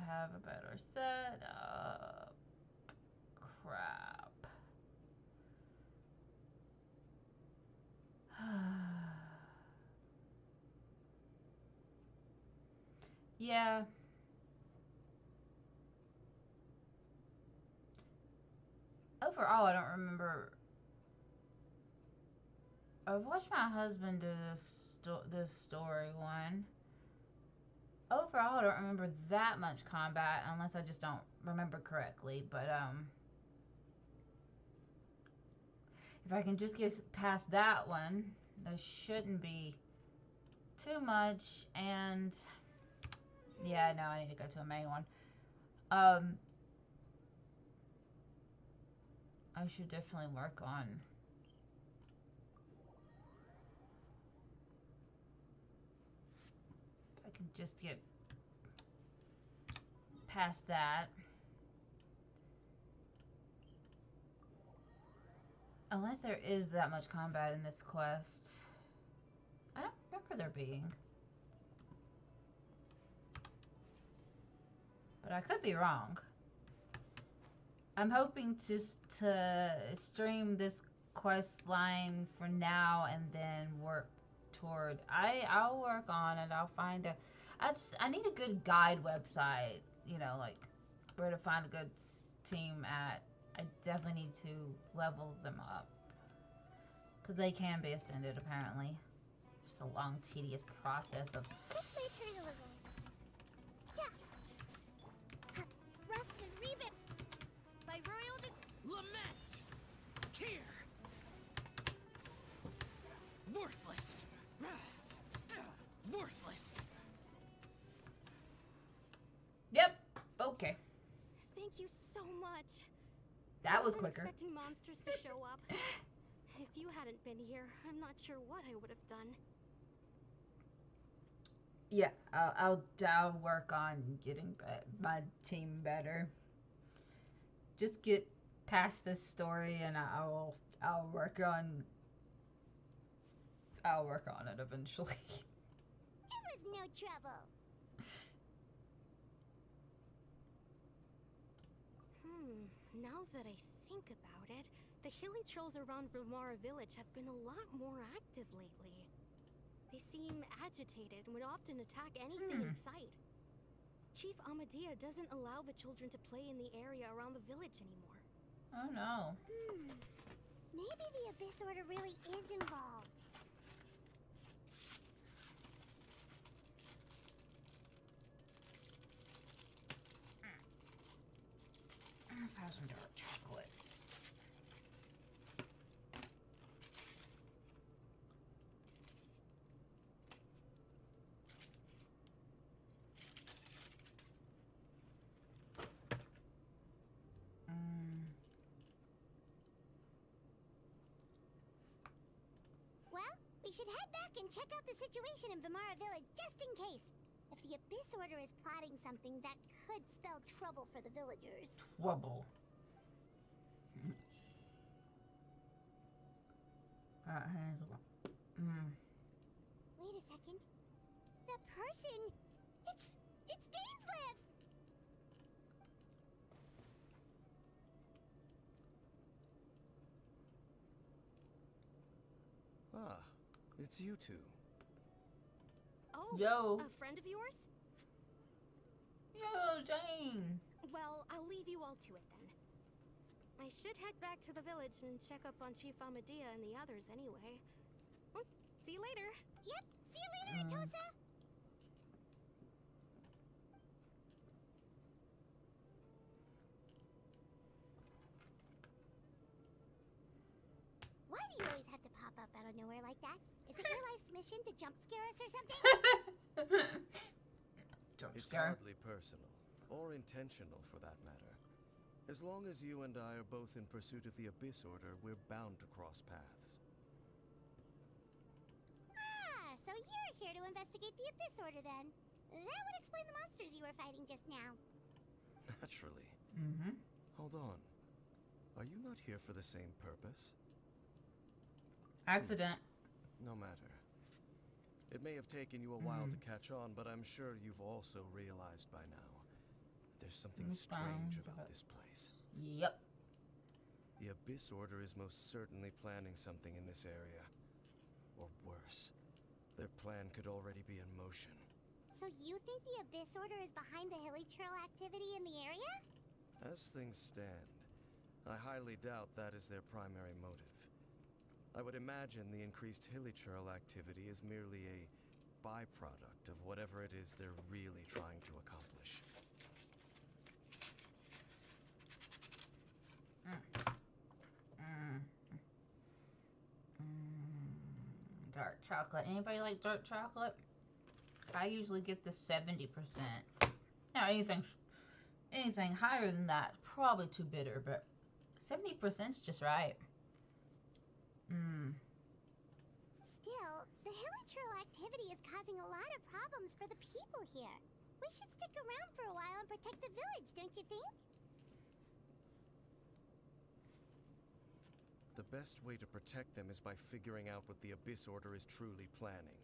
have a better setup. Crap. Yeah. Overall, I don't remember. I've watched my husband do this story one. Overall, I don't remember that much combat unless I just don't remember correctly. But if I can just get past that one, there shouldn't be too much. And yeah, no, I need to go to a main one. I should definitely work on. If I can just get past that. Unless there is that much combat in this quest. I don't remember there being. But I could be wrong. I'm hoping just to stream this quest line for now and then work toward. I'll work on it. I'll find a. I need a good guide website. You know, like where to find a good team at. I definitely need to level them up because they can be ascended apparently. It's just a long, tedious process of. This may hurt a little. Yeah. Rust and Rebit by Royal Lament! Here! Worthless! Worthless! Yep. Okay. Thank you so much. That was I wasn't quicker. expecting monsters to show up. If you hadn't been here, I'm not sure what I would have done. Yeah, I'll work on getting my team better. Just get past this story, and I'll work on I'll work on it eventually. It was no trouble. Now that I think about it, the hilly trolls around Vilmara village have been a lot more active lately. They seem agitated and would often attack anything in sight. Chief Amadea doesn't allow the children to play in the area around the village anymore. Oh no. Maybe the Abyss Order really is involved. Let's have some dark chocolate. Well, we should head back and check out the situation in Vilmara village just in case. If the Abyss Order is plotting something that could spell trouble for the villagers. Trouble. Wait a second. That person, it's Dainslev! Ah, it's you two. Oh, Yo. a friend of yours? Yo, Jane. Well, I'll leave you all to it then. I should head back to the village and check up on Chief Amadea and the others anyway. Well, see you later. Yep, see you later, Atosa! Why do you always have to pop up out of nowhere like that? Is it your life's mission to jump scare us or something? Jump It's scare. hardly personal, or intentional for that matter. As long as you and I are both in pursuit of the Abyss Order, we're bound to cross paths. Ah, so you're here to investigate the Abyss Order then. That would explain the monsters you were fighting just now. Naturally. Mm-hmm. Hold on. Are you not here for the same purpose? Accident. No matter. It may have taken you a while to catch on, but I'm sure you've also realized by now that there's something strange about this place. Yep. The Abyss Order is most certainly planning something in this area. Or worse, their plan could already be in motion. So you think the Abyss Order is behind the hilly trail activity in the area? As things stand, I highly doubt that is their primary motive. I would imagine the increased hilly trail activity is merely a byproduct of whatever it is they're really trying to accomplish. Dark chocolate. Anybody like dark chocolate? I usually get the 70%. Now anything higher than that, probably too bitter, but 70% is just right. Still, the hilly trail activity is causing a lot of problems for the people here. We should stick around for a while and protect the village, don't you think? The best way to protect them is by figuring out what the Abyss Order is truly planning.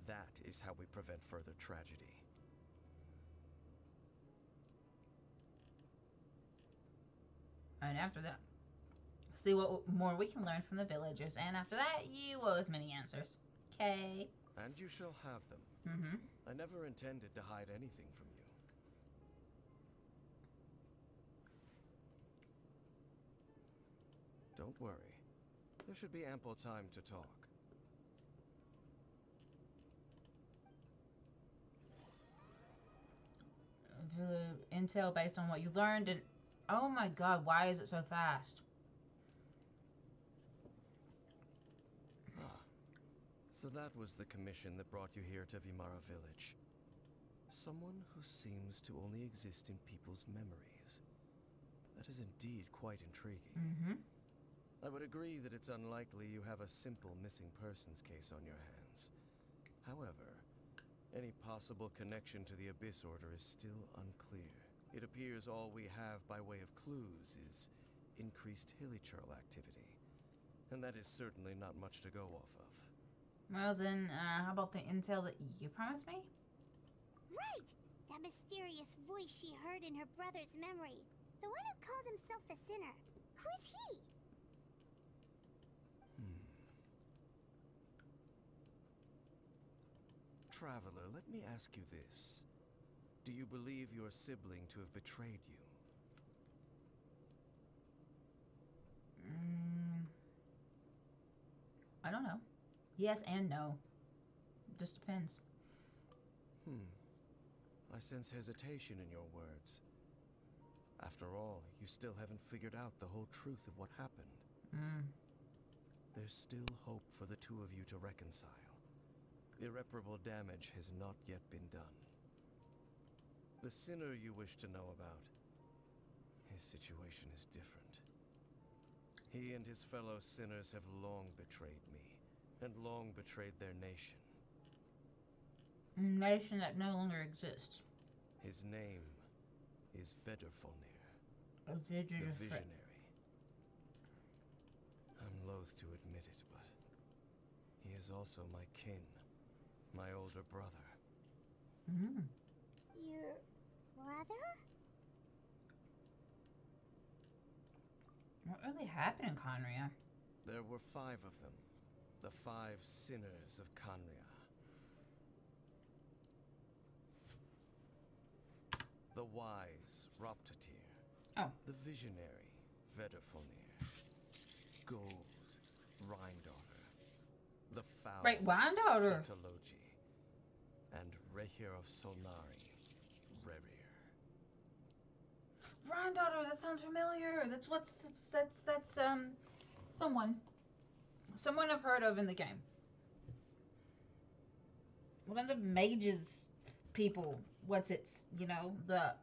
That is how we prevent further tragedy. And after that, see what more we can learn from the villagers. And after that, you owe us many answers. Okay. And you shall have them. Mm-hmm. I never intended to hide anything from you. Don't worry. There should be ample time to talk. Intel based on what you learned, and oh my god, why is it so fast? Ah, so that was the commission that brought you here to Vimara village. Someone who seems to only exist in people's memories. That is indeed quite intriguing. Mm-hmm. I would agree that it's unlikely you have a simple missing persons case on your hands. However, any possible connection to the Abyss Order is still unclear. It appears all we have by way of clues is increased hilly churl activity. And that is certainly not much to go off of. Well then, how about the intel that you promised me? Right! That mysterious voice she heard in her brother's memory. The one who called himself a sinner. Who is he? Traveler, let me ask you this. Do you believe your sibling to have betrayed you? I don't know. Yes and no. Just depends. I sense hesitation in your words. After all, you still haven't figured out the whole truth of what happened. There's still hope for the two of you to reconcile. Irreparable damage has not yet been done. The sinner you wish to know about, his situation is different. He and his fellow sinners have long betrayed me, and long betrayed their nation. Nation that no longer exists. His name is Vedderfolnir, A the Visionary. I'm loath to admit it, but he is also my kin, my older brother. Your brother? What really happened in Conria? There were 5 of them, the 5 sinners of Conria. The wise, Roptatir. Oh. The visionary, Vedderfolnir. Gold, Rhindaughter. The foul, Right, Rhindaughter. Sotologi. And Rehir of Solnari, Rerir. Granddaughter, that sounds familiar. That's someone I've heard of in the game. One of the mages people. What's its, you know, the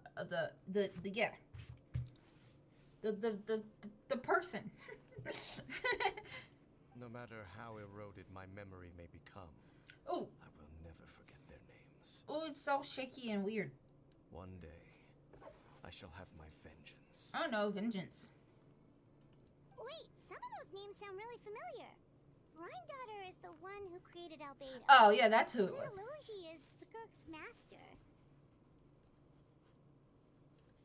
person. No matter how eroded my memory may become, Oh, I will never forget their names. oh, it's all shaky and weird. One day, I shall have my vengeance. Oh no, vengeance. Wait, some of those names sound really familiar. Rhindaughter is the one who created Albedo. Oh yeah, that's who it was. Sotologi is Skirk's master.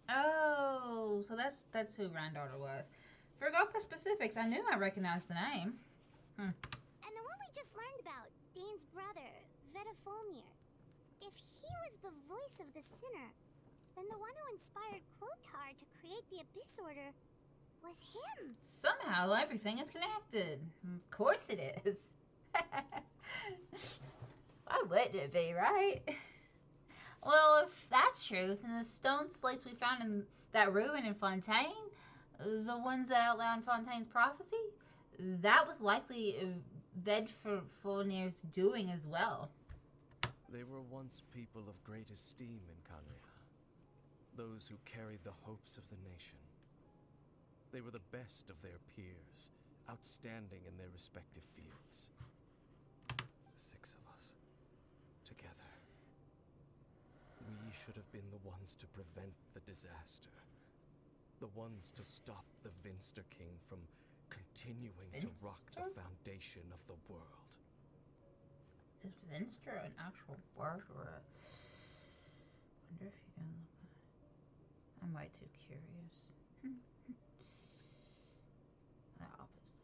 Oh, so that's who Granddaughter was. Forgot the specifics. I knew I recognized the name. And the one we just learned about, Dane's brother, Vedderfolnir. If he was the voice of the sinner, then the one who inspired Clotar to create the Abyss Order was him. Somehow everything is connected. Of course it is. Why wouldn't it be, right? Well, if that's true, then the stone slates we found in that ruin in Fontaine, the ones that outlined Fontaine's prophecy, that was likely Vedfolnir's doing as well. They were once people of great esteem in Conria. Those who carried the hopes of the nation. They were the best of their peers, outstanding in their respective fields. 6 of us, together. We should have been the ones to prevent the disaster. The ones to stop the Vinster King from continuing to rock the foundation of the world. Is Vinster an actual word or a... wonder if you can look at it. I'm way too curious. Obviously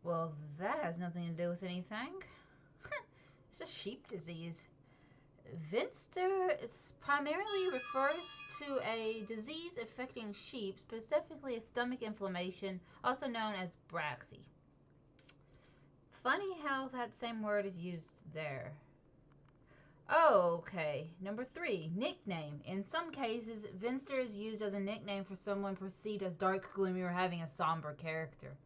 well, that has nothing to do with anything. It's a sheep disease. Vinster primarily refers to a disease affecting sheep, specifically a stomach inflammation, also known as braxy. Funny how that same word is used there. Oh, okay. Number 3, nickname. In some cases, Vinster is used as a nickname for someone perceived as dark, gloomy, or having a somber character.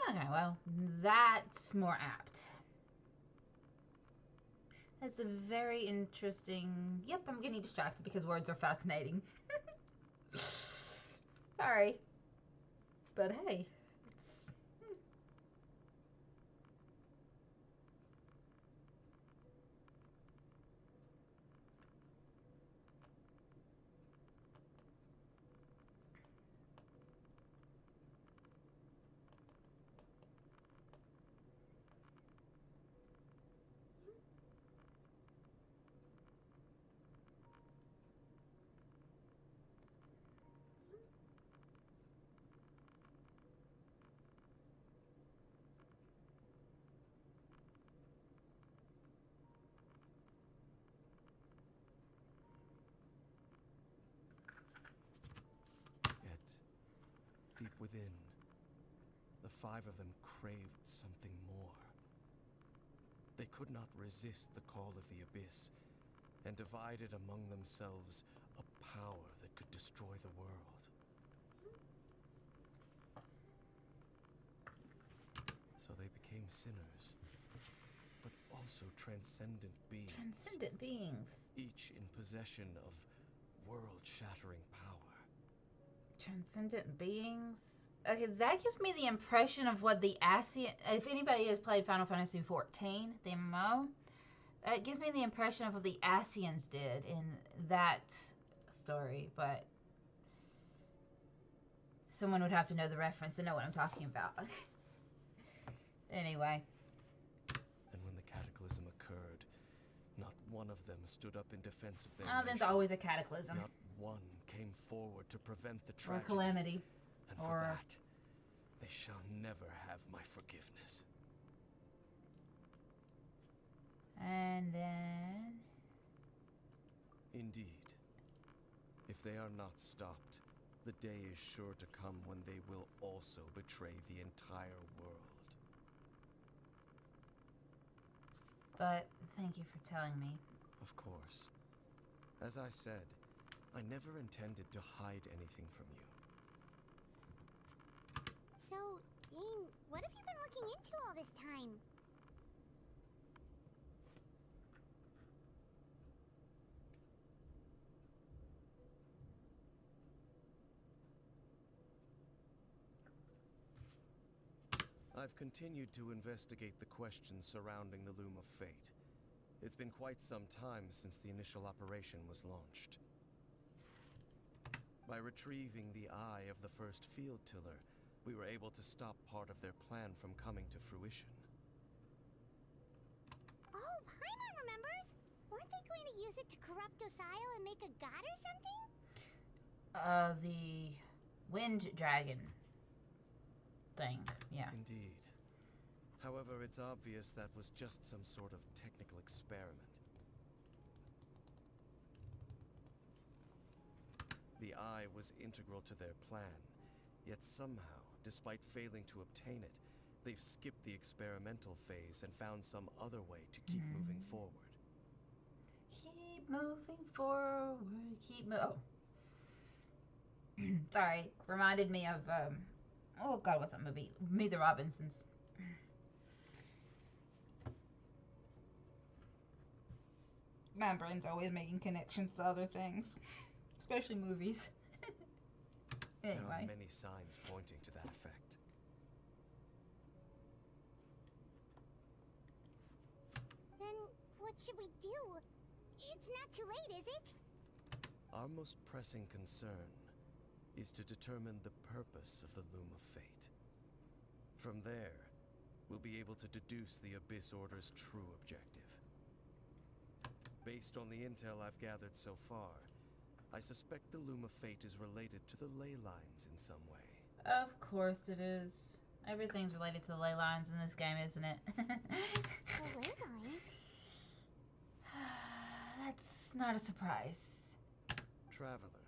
Okay, well, that's more apt. That's a very interesting... Yep, I'm getting distracted because words are fascinating. Sorry. But hey. within, the 5 of them craved something more. They could not resist the call of the Abyss, and divided among themselves a power that could destroy the world. So they became sinners, but also transcendent beings. Transcendent beings. Each in possession of world-shattering power. Transcendent beings? Okay, that gives me the impression of what the Ascian... If anybody has played Final Fantasy XIV, the MMO, it gives me the impression of what the Ascians did in that story, but someone would have to know the reference to know what I'm talking about. Anyway. And when the cataclysm occurred, not one of them stood up in defense of their Oh, there's nation. always a cataclysm. Not one came forward to prevent the Or tragedy. calamity. And for that, they shall never have my forgiveness. And then... Indeed. If they are not stopped, the day is sure to come when they will also betray the entire world. But thank you for telling me. Of course. As I said, I never intended to hide anything from you. So, Dane, what have you been looking into all this time? I've continued to investigate the questions surrounding the Loom of Fate. It's been quite some time since the initial operation was launched. By retrieving the eye of the first field tiller, we were able to stop part of their plan from coming to fruition. Oh, Paimon remembers! Weren't they going to use it to corrupt Osile and make a god or something? The wind dragon thing, yeah. Indeed. However, it's obvious that was just some sort of technical experiment. The eye was integral to their plan, yet somehow, despite failing to obtain it, they've skipped the experimental phase and found some other way to keep moving forward. Keep moving forward, oh. Sorry, reminded me of, oh god, what's that movie? Meet the Robinsons. My brain's always making connections to other things, especially movies. Anyway. There are many signs pointing to that effect. Then what should we do? It's not too late, is it? Our most pressing concern is to determine the purpose of the Loom of Fate. From there, we'll be able to deduce the Abyss Order's true objective. Based on the intel I've gathered so far, I suspect the Loom of Fate is related to the ley lines in some way. Of course it is. Everything's related to the ley lines in this game, isn't it? The ley lines? That's not a surprise. Traveler,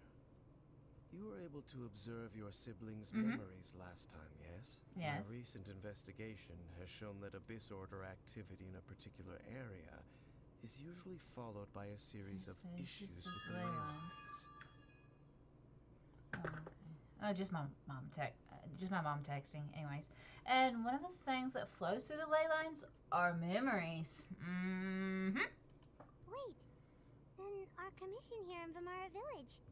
you were able to observe your siblings' memories last time, yes? Yes. My recent investigation has shown that Abyss Order activity in a particular area is usually followed by a series of issues with the ley lines. Oh, okay. Just my mom texting. Anyways, and one of the things that flows through the ley lines are memories. Wait, then our commission here in Vamara Village,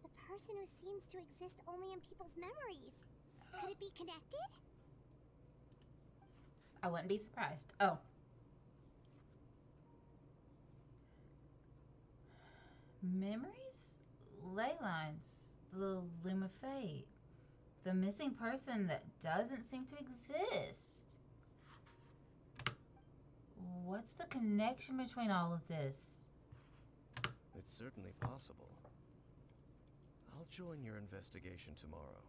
the person who seems to exist only in people's memories, could it be connected? I wouldn't be surprised. Oh. Memories? Ley lines. The Loom of Fate. The missing person that doesn't seem to exist. What's the connection between all of this? It's certainly possible. I'll join your investigation tomorrow.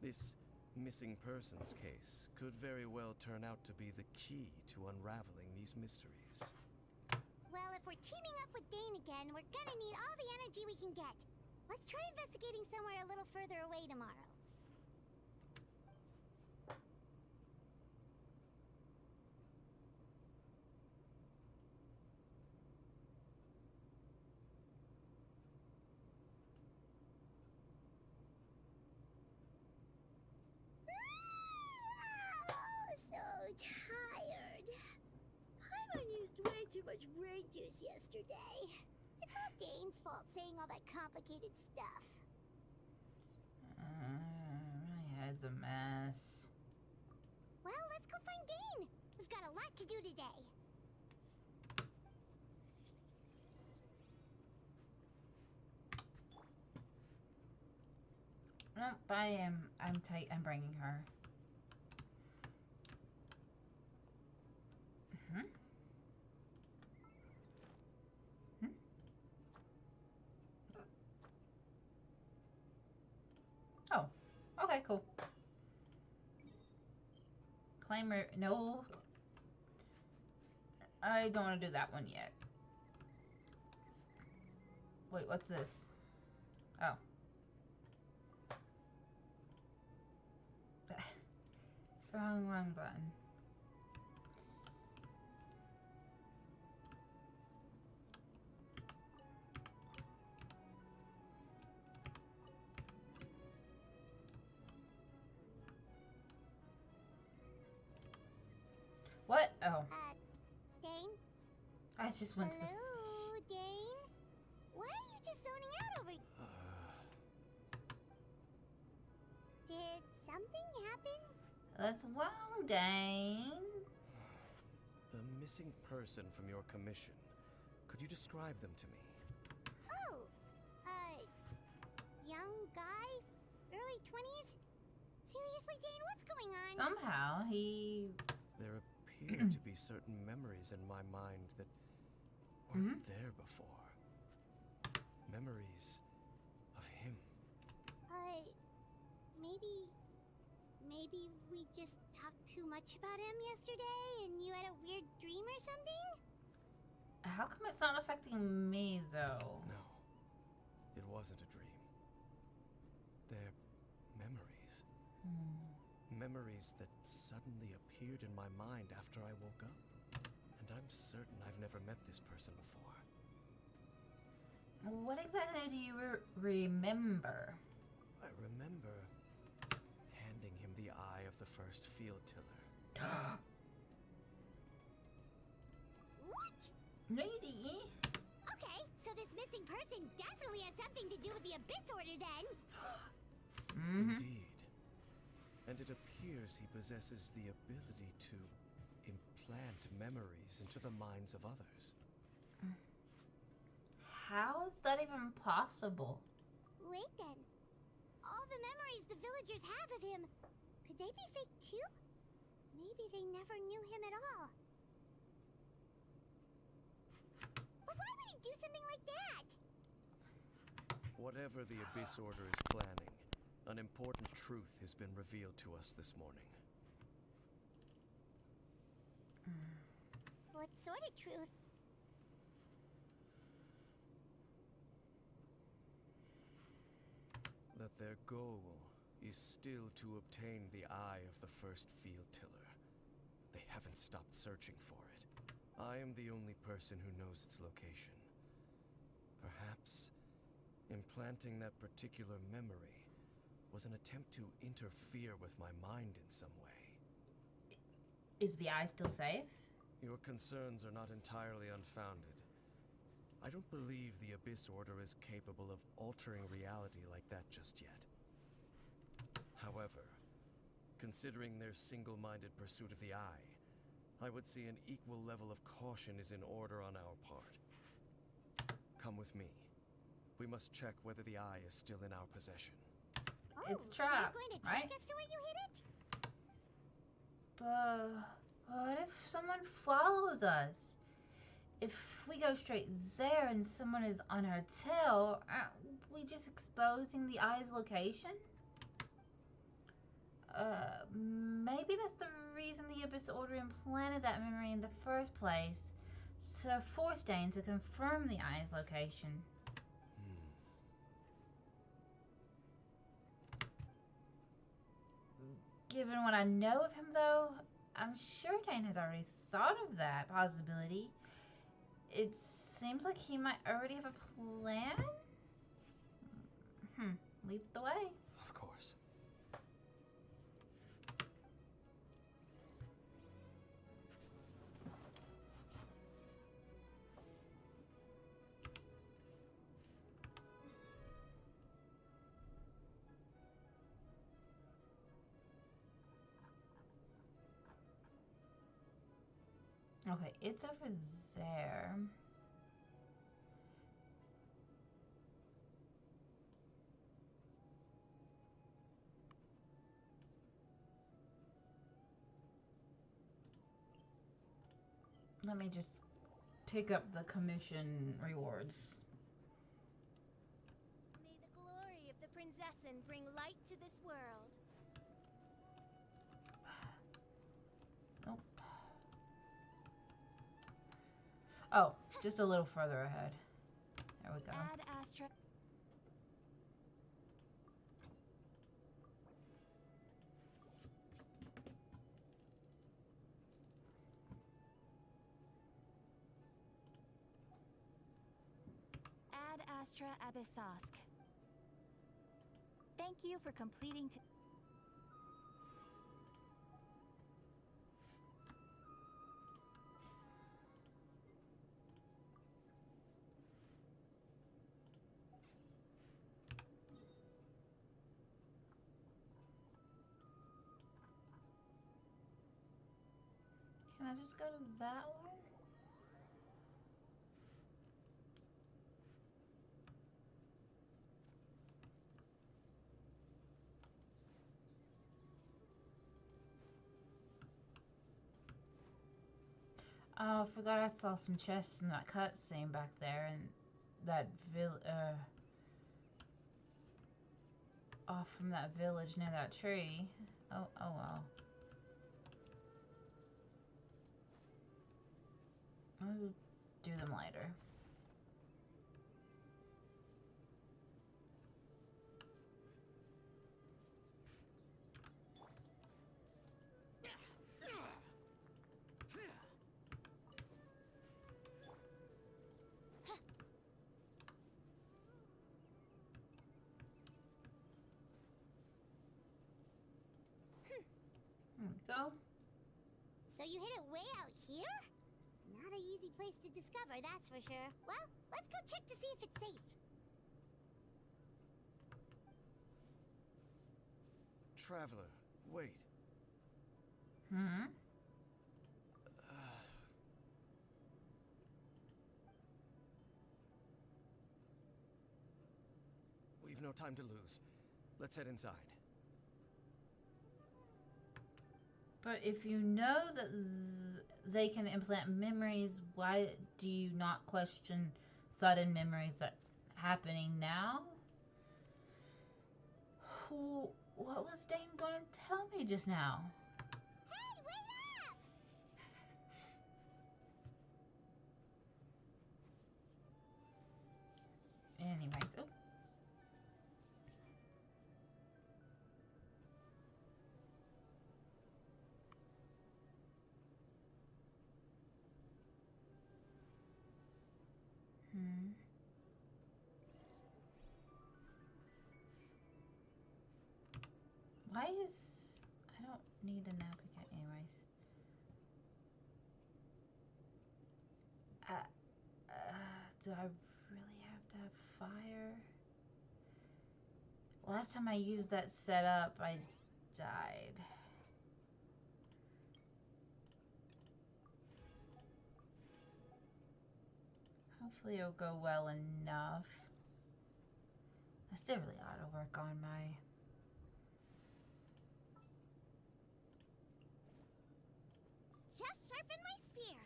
This missing persons case could very well turn out to be the key to unraveling these mysteries. Well, if we're teaming up with Dane again, we're gonna need all the energy we can get. Let's try investigating somewhere a little further away tomorrow. too much brain juice yesterday. It's all Dane's fault saying all that complicated stuff. My head's a mess. Well, let's go find Dane. We've got a lot to do today. Nope, I'm bringing her. Oh, okay, cool. Claimer, no. I don't want to do that one yet. Wait, what's this? Oh. Wrong button. What? Oh. Dane? I just went to the... Hello, Dane? Why are you just zoning out over... Did something happen? That's wrong, Dane. The missing person from your commission. Could you describe them to me? Oh, young guy? Early 20s? Seriously, Dane, what's going on? Somehow, he... There appear to be certain memories in my mind that weren't there before. Memories of him. Maybe we just talked too much about him yesterday and you had a weird dream or something? How come it's not affecting me, though? No, it wasn't a dream. They're memories. Memories that suddenly appeared in my mind after I woke up. And I'm certain I've never met this person before. What exactly do you remember? I remember handing him the eye of the first field tiller. What? No, you didn't. Okay, so this missing person definitely has something to do with the Abyss Order then. Indeed. And it appears he possesses the ability to implant memories into the minds of others. How is that even possible? Wait then. All the memories the villagers have of him, could they be fake too? Maybe they never knew him at all. But why would he do something like that? Whatever the Abyss Order is planning, an important truth has been revealed to us this morning. What sort of truth? That their goal is still to obtain the eye of the first field tiller. They haven't stopped searching for it. I am the only person who knows its location. Perhaps implanting that particular memory was an attempt to interfere with my mind in some way. Is the eye still safe? Your concerns are not entirely unfounded. I don't believe the Abyss Order is capable of altering reality like that just yet. However, considering their single-minded pursuit of the eye, I would say an equal level of caution is in order on our part. Come with me. We must check whether the eye is still in our possession. Oh, It's so you're trapped, going to right? take us to where you hid it? What if someone follows us? If we go straight there and someone is on our tail, aren't we just exposing the eye's location? Maybe that's the reason the Abyss Order implanted that memory in the first place, to force Dane to confirm the eye's location. Given what I know of him, though, I'm sure Dane has already thought of that possibility. It seems like he might already have a plan. Lead the way. Of course. Okay, it's over there. Let me just pick up the commission rewards. May the glory of the Prinzessin bring light to this world. Nope. Oh, just a little further ahead. There we go. Ad Astra. Ad Astra Abyssosk. Thank you for completing. Can I just go to that one? Oh, I forgot I saw some chests in that cutscene back there, and that off from that village near that tree. Oh well. I'll do them later. Go. So you hid it way out here? Not an easy place to discover, that's for sure. Well, let's go check to see if it's safe. Traveler, wait. We've no time to lose. Let's head inside. But if you know that they can implant memories, why do you not question sudden memories that happening now? What was Dane going to tell me just now? Hey, wait up! Anyways, oh. Why is... I don't need an applicant anyways. Do I really have to have fire? Last time I used that setup, I died. Hopefully it'll go well enough. I still really ought to work on my... Just sharpen my spear.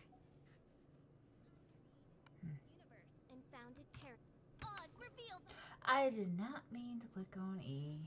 Universe and founded paradise. Oz revealed. I did not mean to click on E.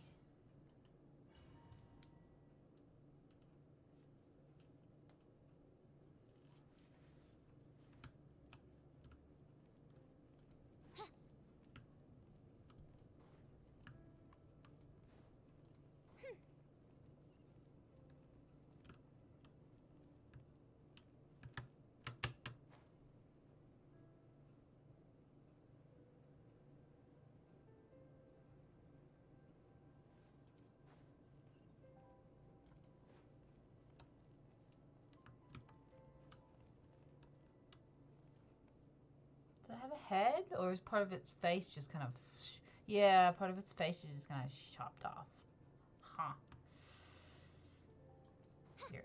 Does it have a head, or is part of its face just kind of... Yeah, part of its face is just kind of chopped off. Huh. Weird.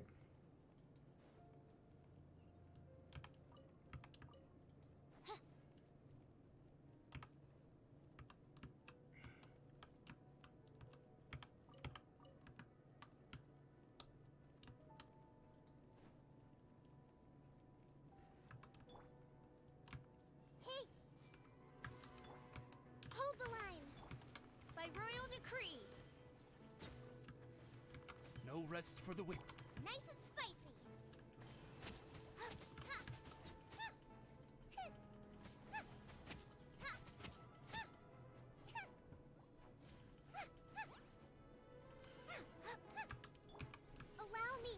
rest for the week. Nice and spicy. Allow me.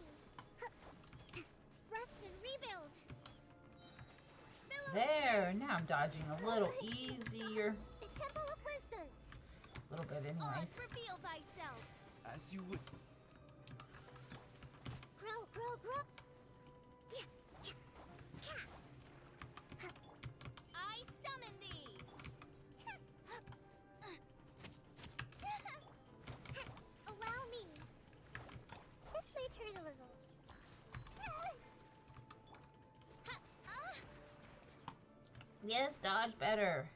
Rest and rebuild. There, now I'm dodging a little easier. The Temple of Wisdom. A little bit anyways. Oz, reveal thyself. As you would. Grow, grow, grow. I summon thee. Allow me. This might hurt a little. Yes, dodge better.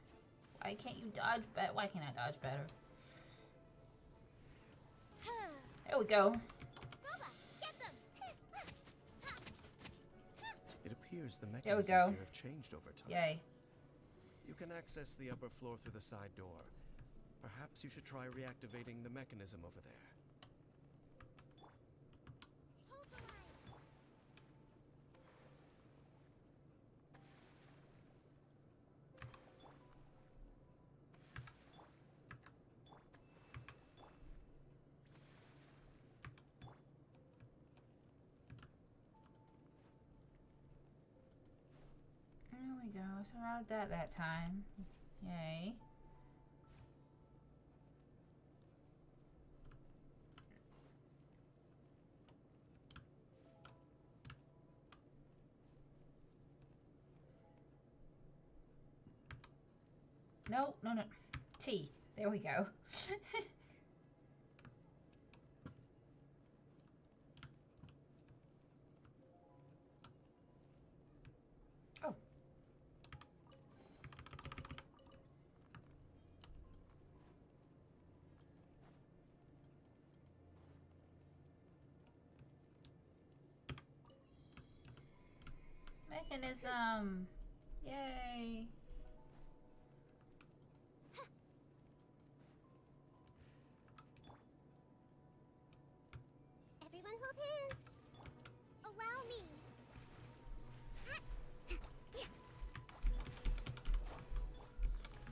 Why can't you dodge better? Why can't I dodge better? There we go. Bubba, get them. It appears the There we mechanisms go. here have changed over time. Yay. You can access the upper floor through the side door. Perhaps you should try reactivating the mechanism over there. Hold the line. There we go. Survived that time. Yay. No, no, no. T. There we go. Oh. Mechanism. Yay. Everyone hold hands. Allow me.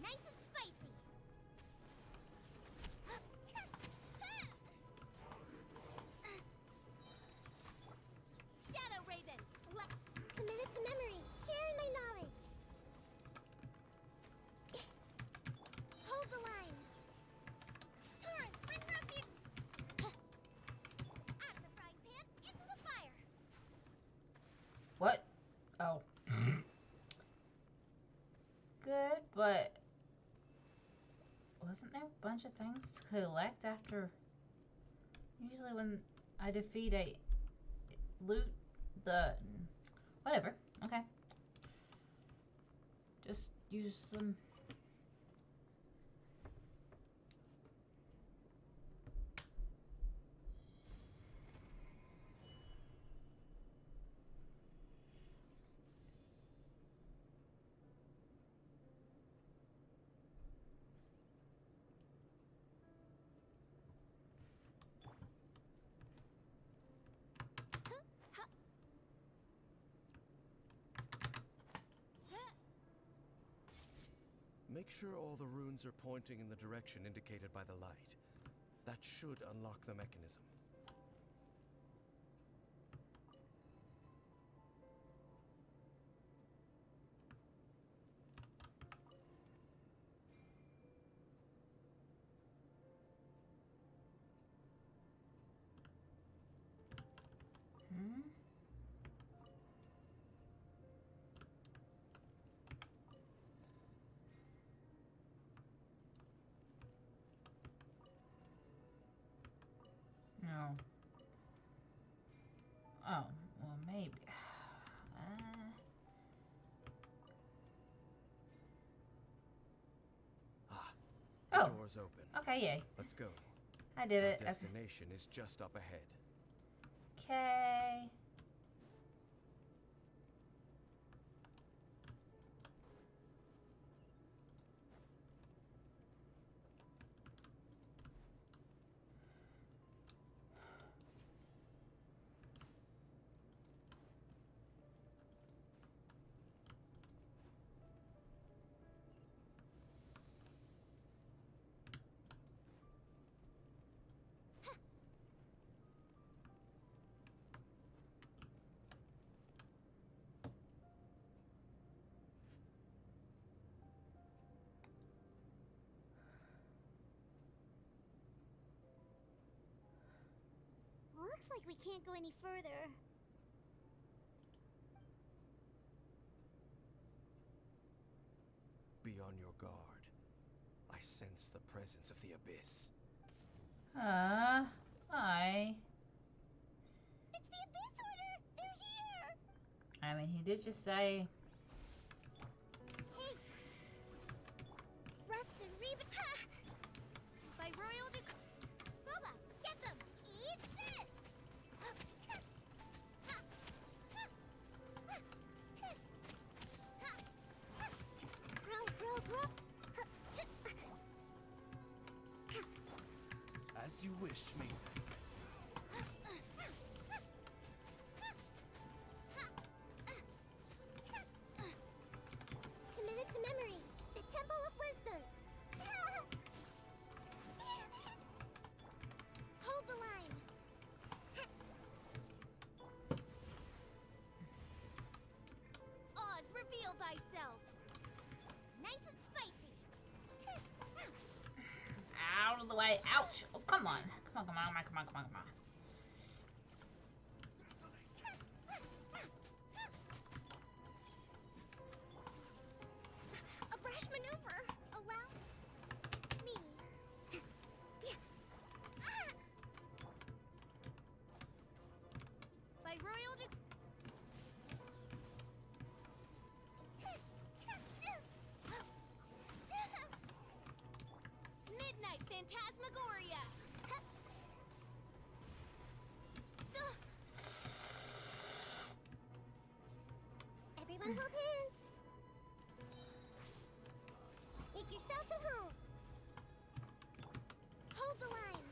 Nice and spicy. Shadow Raven. Committed to memory. Sharing my knowledge. Hold the line. Torrents, bring refuge. Out of the frying pan, into the fire. What? Oh. Good, but wasn't there a bunch of things to collect after? Usually when I defeat a loot the whatever. Okay. Just use some. Make sure all the runes are pointing in the direction indicated by the light. That should unlock the mechanism. Hmm? No. Oh, well, maybe. The Oh. door's open. Okay, yay. Let's go. I did Our it. Okay. destination is just up ahead. Okay. Looks like we can't go any further. Be on your guard. I sense the presence of the Abyss. Hi. It's the Abyss Order! They're here! I mean, he did just say... Hey! Rust and Reba... Ha! By Royal Booba, get them! Eat this! Grow, grow, grow! As you wish, me. Committed to memory. The Temple of Wisdom. Hold the line. Oz, reveal thyself. Nice and spicy. Out of the way. Ouch. Oh, come on. Come on, come on, come on, come on, come on. A brash maneuver. Allow me. By Royal Midnight Phantasmagoria. Everyone hold hands. Make yourselves at home. Hold the line.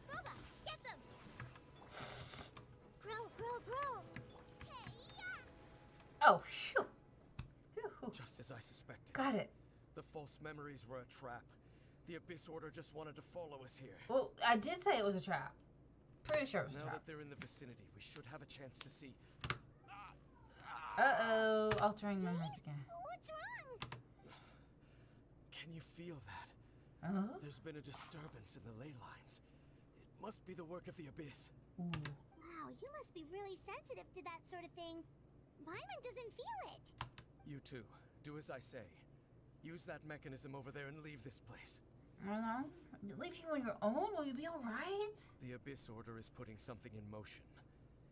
Boba, get them. Grow, grow, grow. Hey, Oh, phew. Phew. Just as I suspected. Got it. The false memories were a trap. The Abyss Order just wanted to follow us here. Well, I did say it was a trap. Pretty sure it was a Now trap. that they're in the vicinity, we should have a chance to see. Uh-oh. Altering memories again. what's wrong? Can you feel that? Uh-huh. There's been a disturbance in the ley lines. It must be the work of the Abyss. Ooh. Wow, you must be really sensitive to that sort of thing. Paimon doesn't feel it. You too. Do as I say. Use that mechanism over there and leave this place. I don't know. Leave you on your own? Will you be alright? The Abyss Order is putting something in motion.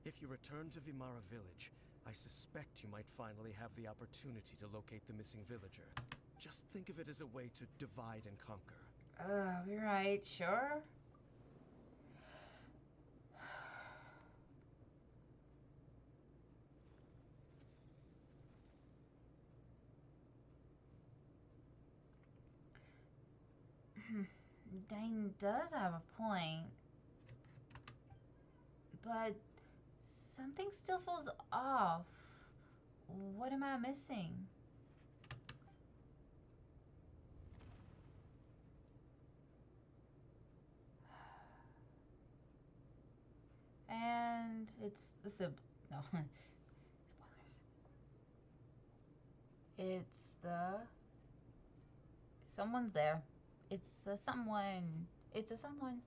If you return to Vimara Village, I suspect you might finally have the opportunity to locate the missing villager. Just think of it as a way to divide and conquer. Oh, you're right. Sure. Dane does have a point. But something still feels off. What am I missing? And it's the no. Spoilers. It's the someone's there. It's a someone. It's a someone.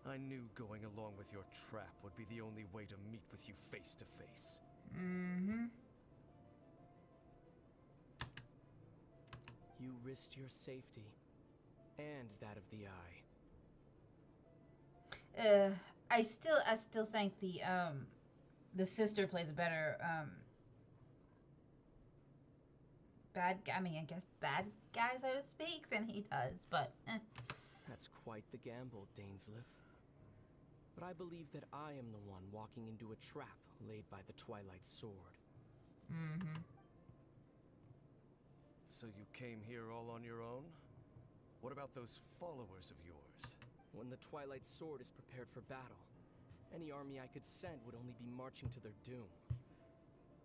I knew going along with your trap would be the only way to meet with you face to face. Mm-hmm. You risked your safety and that of the Eye. I still think the sister plays a better bad guy. I mean, I guess bad guy, so to speak, than he does. But That's quite the gamble, Dainsleif. But I believe that I am the one walking into a trap laid by the Twilight Sword. mm-hmm. So you came here all on your own? What about those followers of yours? When the Twilight Sword is prepared for battle, Any army I could send would only be marching to their doom.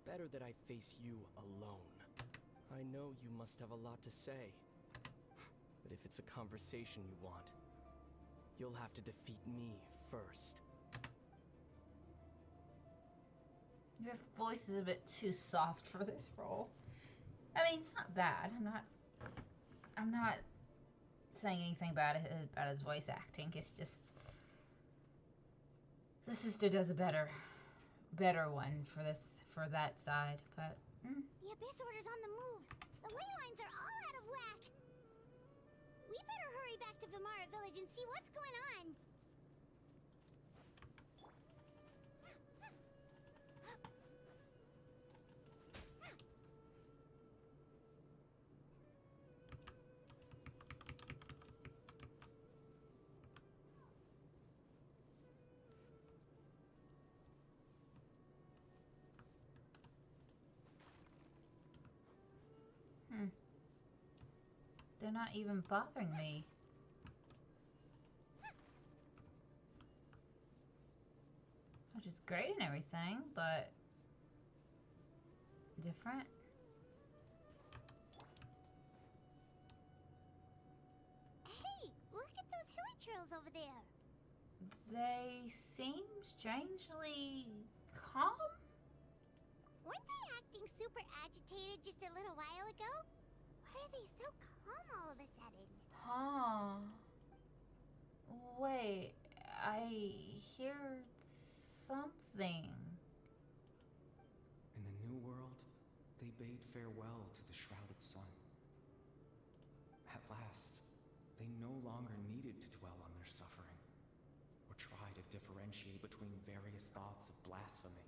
Better that I face you alone. I know you must have a lot to say. But if it's a conversation you want, you'll have to defeat me first. Your voice is a bit too soft for this role. I mean, it's not bad. I'm not saying anything bad about his voice acting. It's just the sister does a better one for that side. But The Abyss Order's on the move. The ley lines are all out of whack. We better hurry back to Vimara Village and see what's going on. they're not even bothering me. Which is great and everything, but different. Hey, look at those hilly trails over there. They seem strangely calm. Weren't they acting super agitated just a little while ago? Why are they so calm all of a sudden? Huh. Wait, I hear something. In the New World, they bade farewell to the shrouded sun. At last, they no longer needed to dwell on their suffering, or try to differentiate between various thoughts of blasphemy.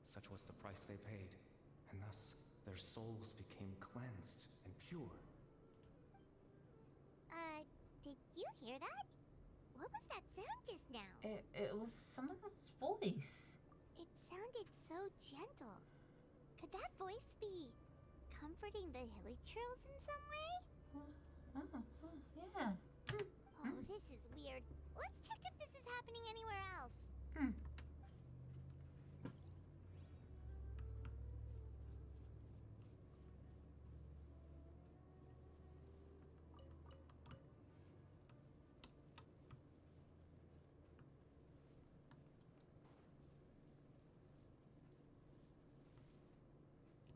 Such was the price they paid, and thus their souls became cleansed and pure. Did you hear that? What was that sound just now? It was someone's voice. It sounded so gentle. Could that voice be comforting the hilly trails in some way? Yeah. Oh, this is weird. Let's check if this is happening anywhere else.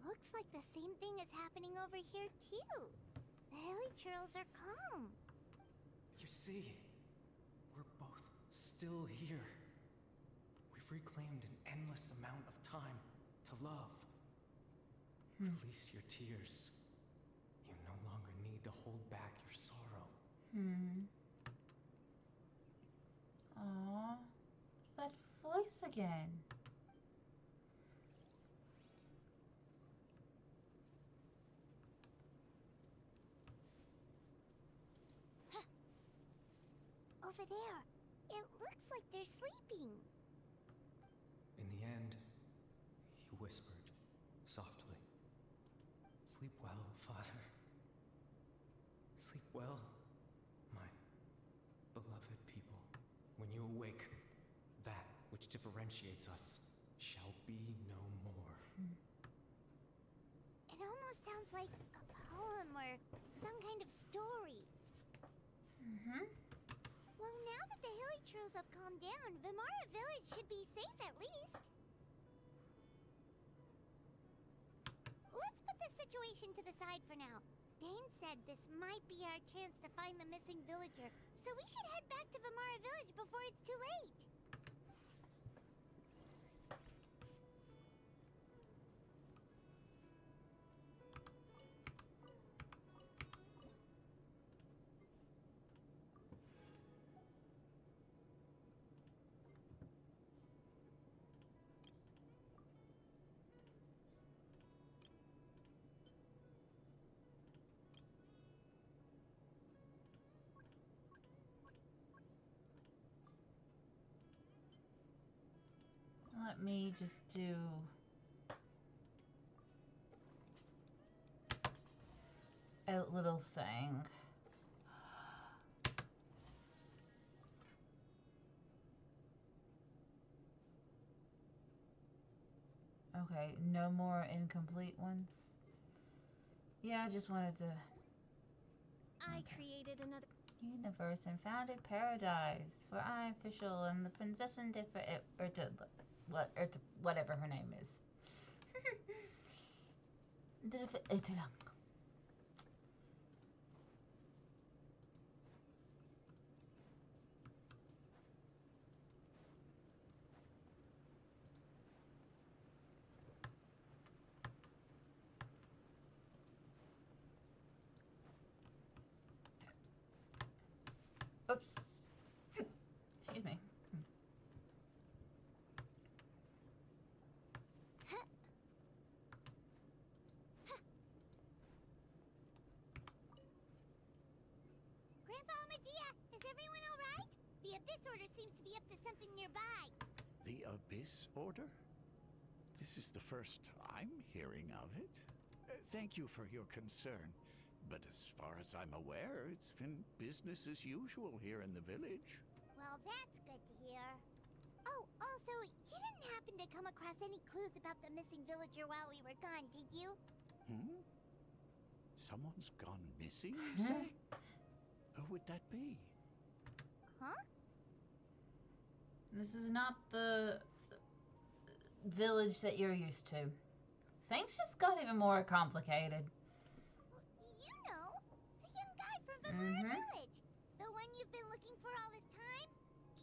Looks like the same thing is happening over here too. The hilly trails are calm. You see, we're both still here. We've reclaimed an endless amount of time to love. Release your tears. You no longer need to hold back your sorrow. Aw, it's that voice again. Over there. It looks like they're sleeping. In the end, he whispered softly, "Sleep well, Father. Sleep well, my beloved people. When you awake, that which differentiates us shall be no more." It almost sounds like a poem or some kind of story. Well, now that the hilly trails have calmed down, Vimara Village should be safe at least. Let's put this situation to the side for now. Dane said this might be our chance to find the missing villager, so we should head back to Vimara Village before it's too late. Let me just do a little thing. Okay, no more incomplete ones. Yeah, I just wanted to. I created another Universe and founded paradise for I official and the princess and whatever her name is. Oops. Excuse me. Grandpa Medea, is everyone alright? The Abyss Order seems to be up to something nearby. The Abyss Order? This is the first I'm hearing of it. Thank you for your concern. But as far as I'm aware, it's been business as usual here in the village. Well, that's good to hear. Oh, also, you didn't happen to come across any clues about the missing villager while we were gone, did you? Hmm? Someone's gone missing, you say? Who would that be? Huh? This is not the village that you're used to. Things just got even more complicated. You know, the young guy from Vamara Village. The one you've been looking for all this time.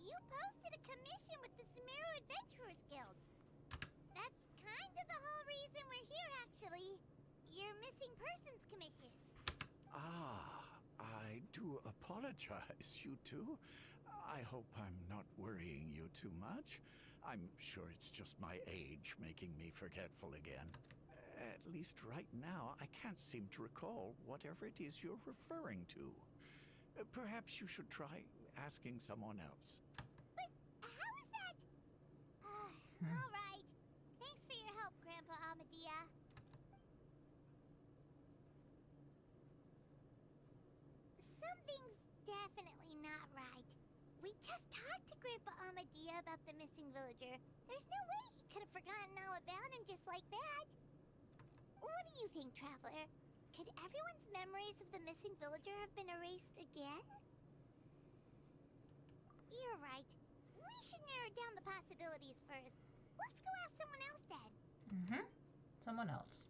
You posted a commission with the Sumeru Adventurers Guild. That's kind of the whole reason we're here, actually. Your missing persons commission. Ah, I do apologize, you two. I hope I'm not worrying you too much. I'm sure it's just my age making me forgetful again. At least right now, I can't seem to recall whatever it is you're referring to. Perhaps you should try asking someone else. But how is that? All right. Thanks for your help, Grandpa Amadea. Something's definitely not right. We just talked to Grandpa Amadea about the missing villager. There's no way he could have forgotten all about him just like that. What do you think, Traveler? Could everyone's memories of the missing villager have been erased again? You're right. We should narrow down the possibilities first. Let's go ask someone else then. Someone else.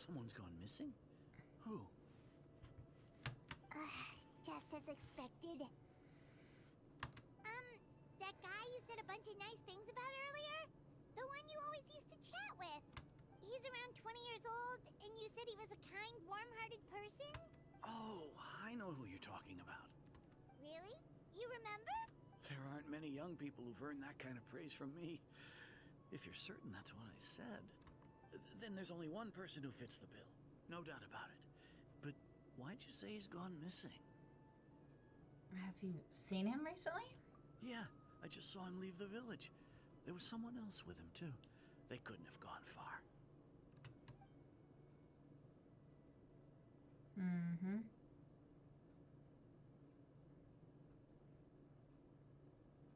Someone's gone missing? Who? Just as expected. That guy you said a bunch of nice things about earlier? The one you always used to chat with. He's around 20 years old, and you said he was a kind, warm-hearted person? Oh, I know who you're talking about. Really? You remember? There aren't many young people who've earned that kind of praise from me. If you're certain that's what I said, then there's only one person who fits the bill. No doubt about it. But why'd you say he's gone missing? Have you seen him recently? Yeah, I just saw him leave the village. There was someone else with him, too. They couldn't have gone far.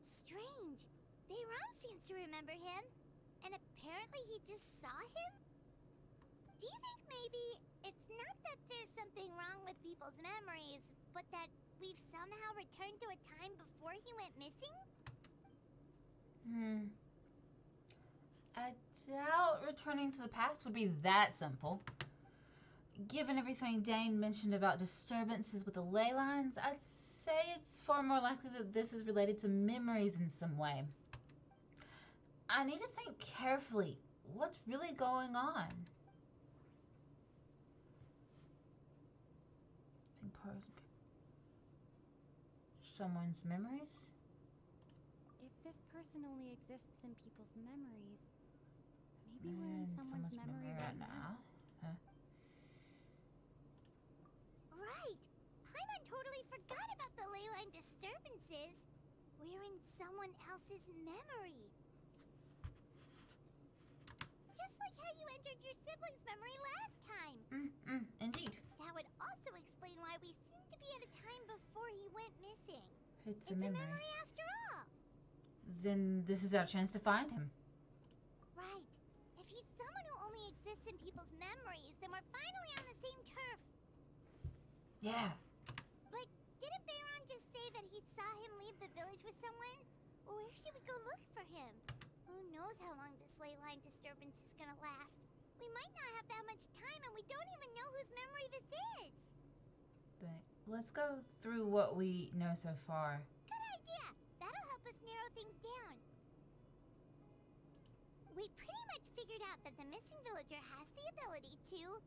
Strange. Bayram seems to remember him. And apparently he just saw him? Do you think maybe it's not that there's something wrong with people's memories, but that we've somehow returned to a time before he went missing? I doubt returning to the past would be that simple. Given everything Dane mentioned about disturbances with the ley lines, I'd say it's far more likely that this is related to memories in some way. I need to think carefully. What's really going on? Someone's memories? If this person only exists in people's memories, Maybe we're in someone's memory right now. Huh? Right! Paimon totally forgot about the ley line disturbances. We're in someone else's memory. Just like how you entered your sibling's memory last time. Indeed. That would also explain why we seem to be at a time before he went missing. It's a memory after all. Then this is our chance to find him. Right. If he's someone who only exists in people's memories, then we're finally on the same turf. Yeah. But didn't Bayron just say that he saw him leave the village with someone? Where should we go look for him? Who knows how long this ley line disturbance is gonna last? We might not have that much time, and we don't even know whose memory this is. But let's go through what we know so far. Good idea. That'll help us narrow things down. We pretty much figured out that the missing villager has the ability to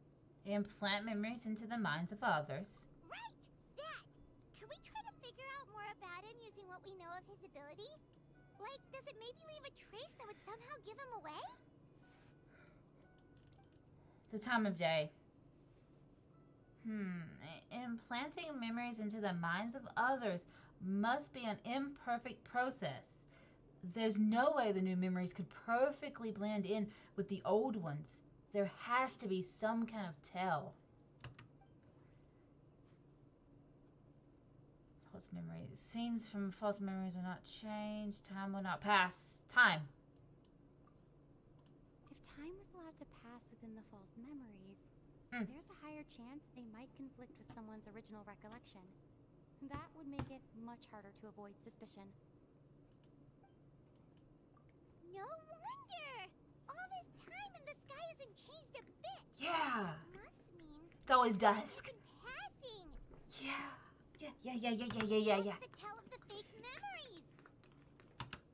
implant memories into the minds of others. Right! That! Can we try to figure out more about him using what we know of his ability? Like, does it maybe leave a trace that would somehow give him away? The time of day. Implanting memories into the minds of others must be an imperfect process. There's no way the new memories could perfectly blend in with the old ones. There has to be some kind of tell. False memories. Scenes from false memories are not changed. Time will not pass. Time. If time was allowed to pass within the false memories, there's a higher chance they might conflict with someone's original recollection. That would make it much harder to avoid suspicion. No wonder! All this time and the sky hasn't changed a bit. Yeah. That must mean It's always time dusk. isn't passing. Yeah. That's the tell of the fake memories.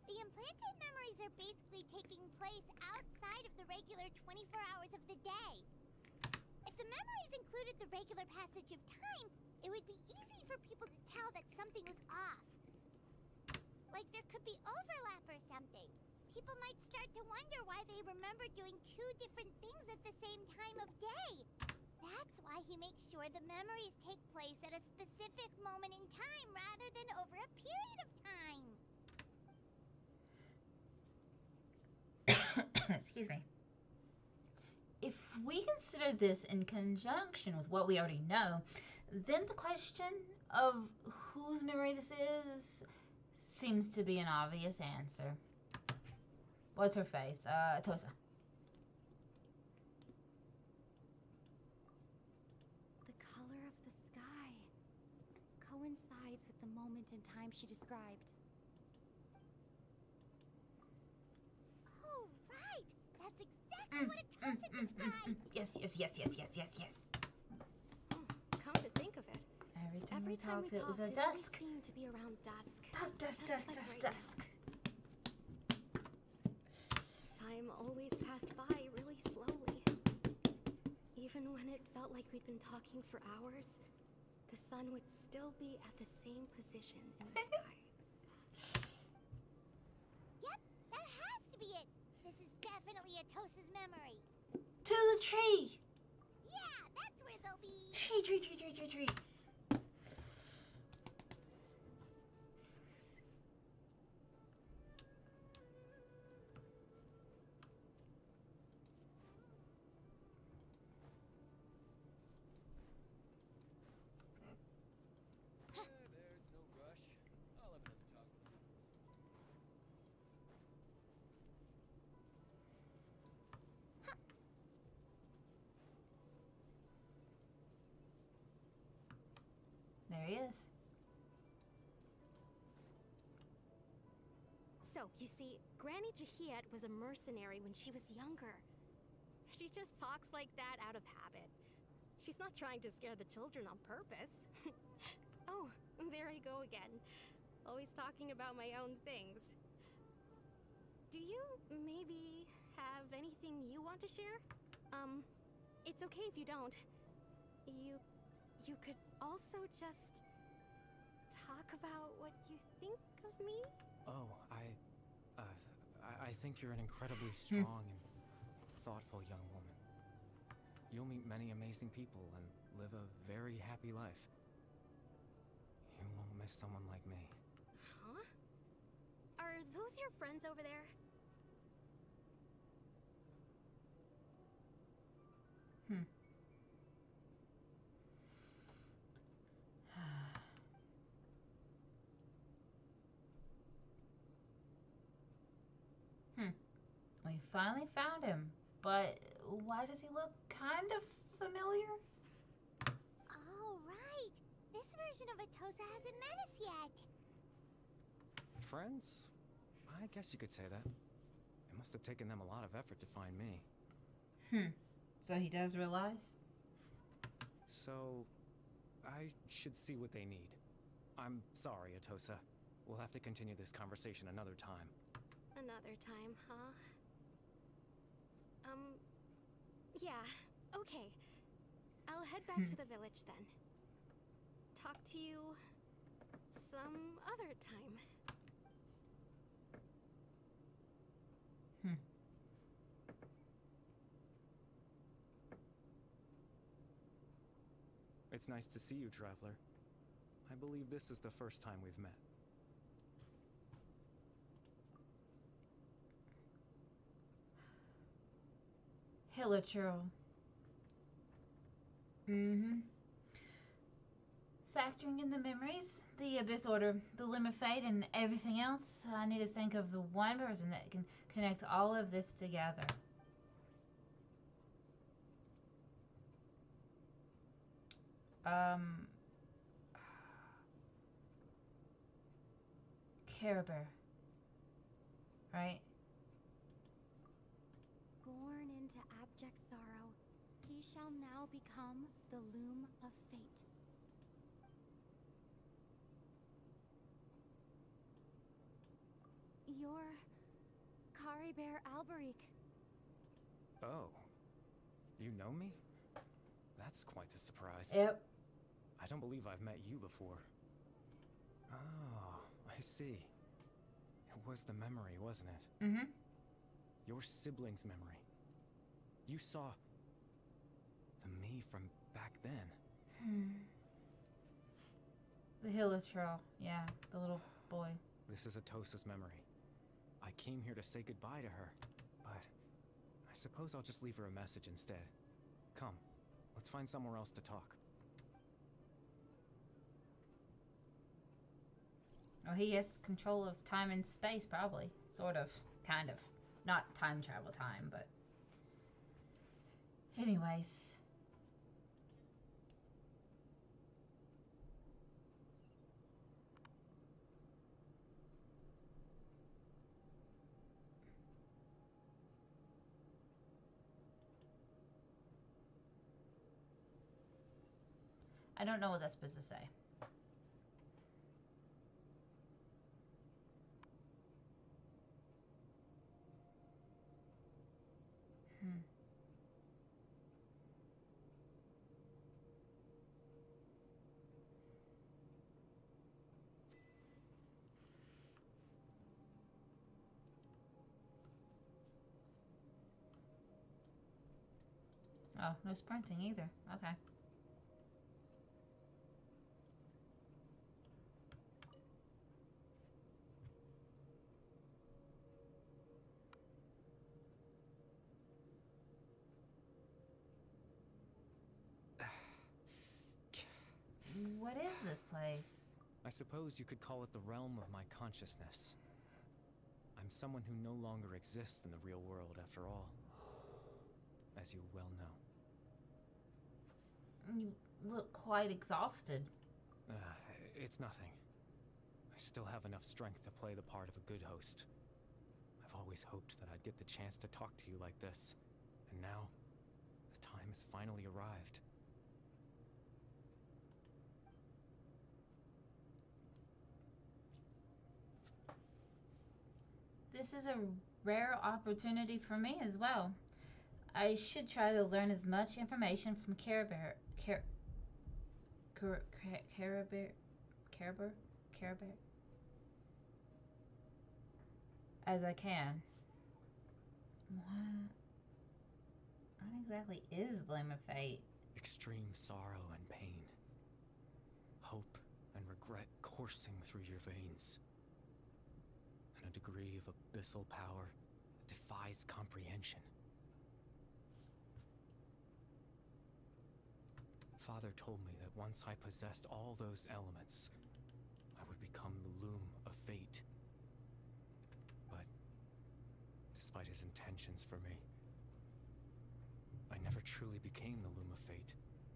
The implanted memories are basically taking place outside of the regular 24 hours of the day. If the memories included the regular passage of time, it would be easy for people to tell that something was off. Like there could be overlap or something. People might start to wonder why they remember doing two different things at the same time of day. That's why he makes sure the memories take place at a specific moment in time rather than over a period of time. Excuse me. If we consider this in conjunction with what we already know, then the question of whose memory this is seems to be an obvious answer. What's her face? Tosa. The color of the sky coincides with the moment in time she described. Oh, right! That's exactly what Atosa described! Yes. Come to think of it, Every time every we time talked, we it was talked, at it always dusk. seemed to be around dusk. Dusk. Just like right now. Time always passed by really slowly. Even when it felt like we'd been talking for hours, the sun would still be at the same position in the sky. Yep, that has to be it! This is definitely Atosa's memory. To the tree! Yeah, that's where they'll be. Tree. There's no rush. I'll have another talk with you. There he is. So, you see, Granny Jahiet was a mercenary when she was younger. She just talks like that out of habit. She's not trying to scare the children on purpose. Oh, there I go again. Always talking about my own things. Do you maybe have anything you want to share? It's okay if you don't. You could also just talk about what you think of me? Oh, I think you're an incredibly strong and thoughtful young woman. You'll meet many amazing people and live a very happy life. You won't miss someone like me. Huh? Are those your friends over there? Hmm. We finally found him, but why does he look kind of familiar? Oh, right. This version of Atosa hasn't met us yet. Friends? I guess you could say that. It must have taken them a lot of effort to find me. So he does realize? So, I should see what they need. I'm sorry, Atosa. We'll have to continue this conversation another time. Another time, huh? Yeah, okay. I'll head back to the village then. Talk to you some other time. It's nice to see you, Traveler. I believe this is the first time we've met. Hilichurl. Factoring in the memories, the Abyss Order, the Loom of Fate, and everything else, I need to think of the one person that can connect all of this together. Care Bear. Right? Born into abject sorrow, he shall now become the Loom of Fate. You're Care Bear Alberic. Oh. You know me? That's quite the surprise. Yep. I don't believe I've met you before. Oh, I see. It was the memory, wasn't it? Your sibling's memory. You saw the me from back then. The Hilichurl. Yeah, the little boy. This is Atosa's memory. I came here to say goodbye to her, but I suppose I'll just leave her a message instead. Come, let's find somewhere else to talk. Oh, he has control of time and space, probably. Sort of. Kind of. Not time travel time, but... Anyways. I don't know what that's supposed to say. Oh, no sprinting either. Okay. What is this place? I suppose you could call it the realm of my consciousness. I'm someone who no longer exists in the real world after all, as you well know. You look quite exhausted. It's nothing. I still have enough strength to play the part of a good host. I've always hoped that I'd get the chance to talk to you like this, and now, the time has finally arrived. This is a rare opportunity for me as well. I should try to learn as much information from Care Bear as I can. What? exactly is Loom of Fate? Extreme sorrow and pain. Hope and regret coursing through your veins. And a degree of abyssal power that defies comprehension. Father told me that once I possessed all those elements, I would become the Loom of Fate. But, despite his intentions for me, I never truly became the Loom of Fate.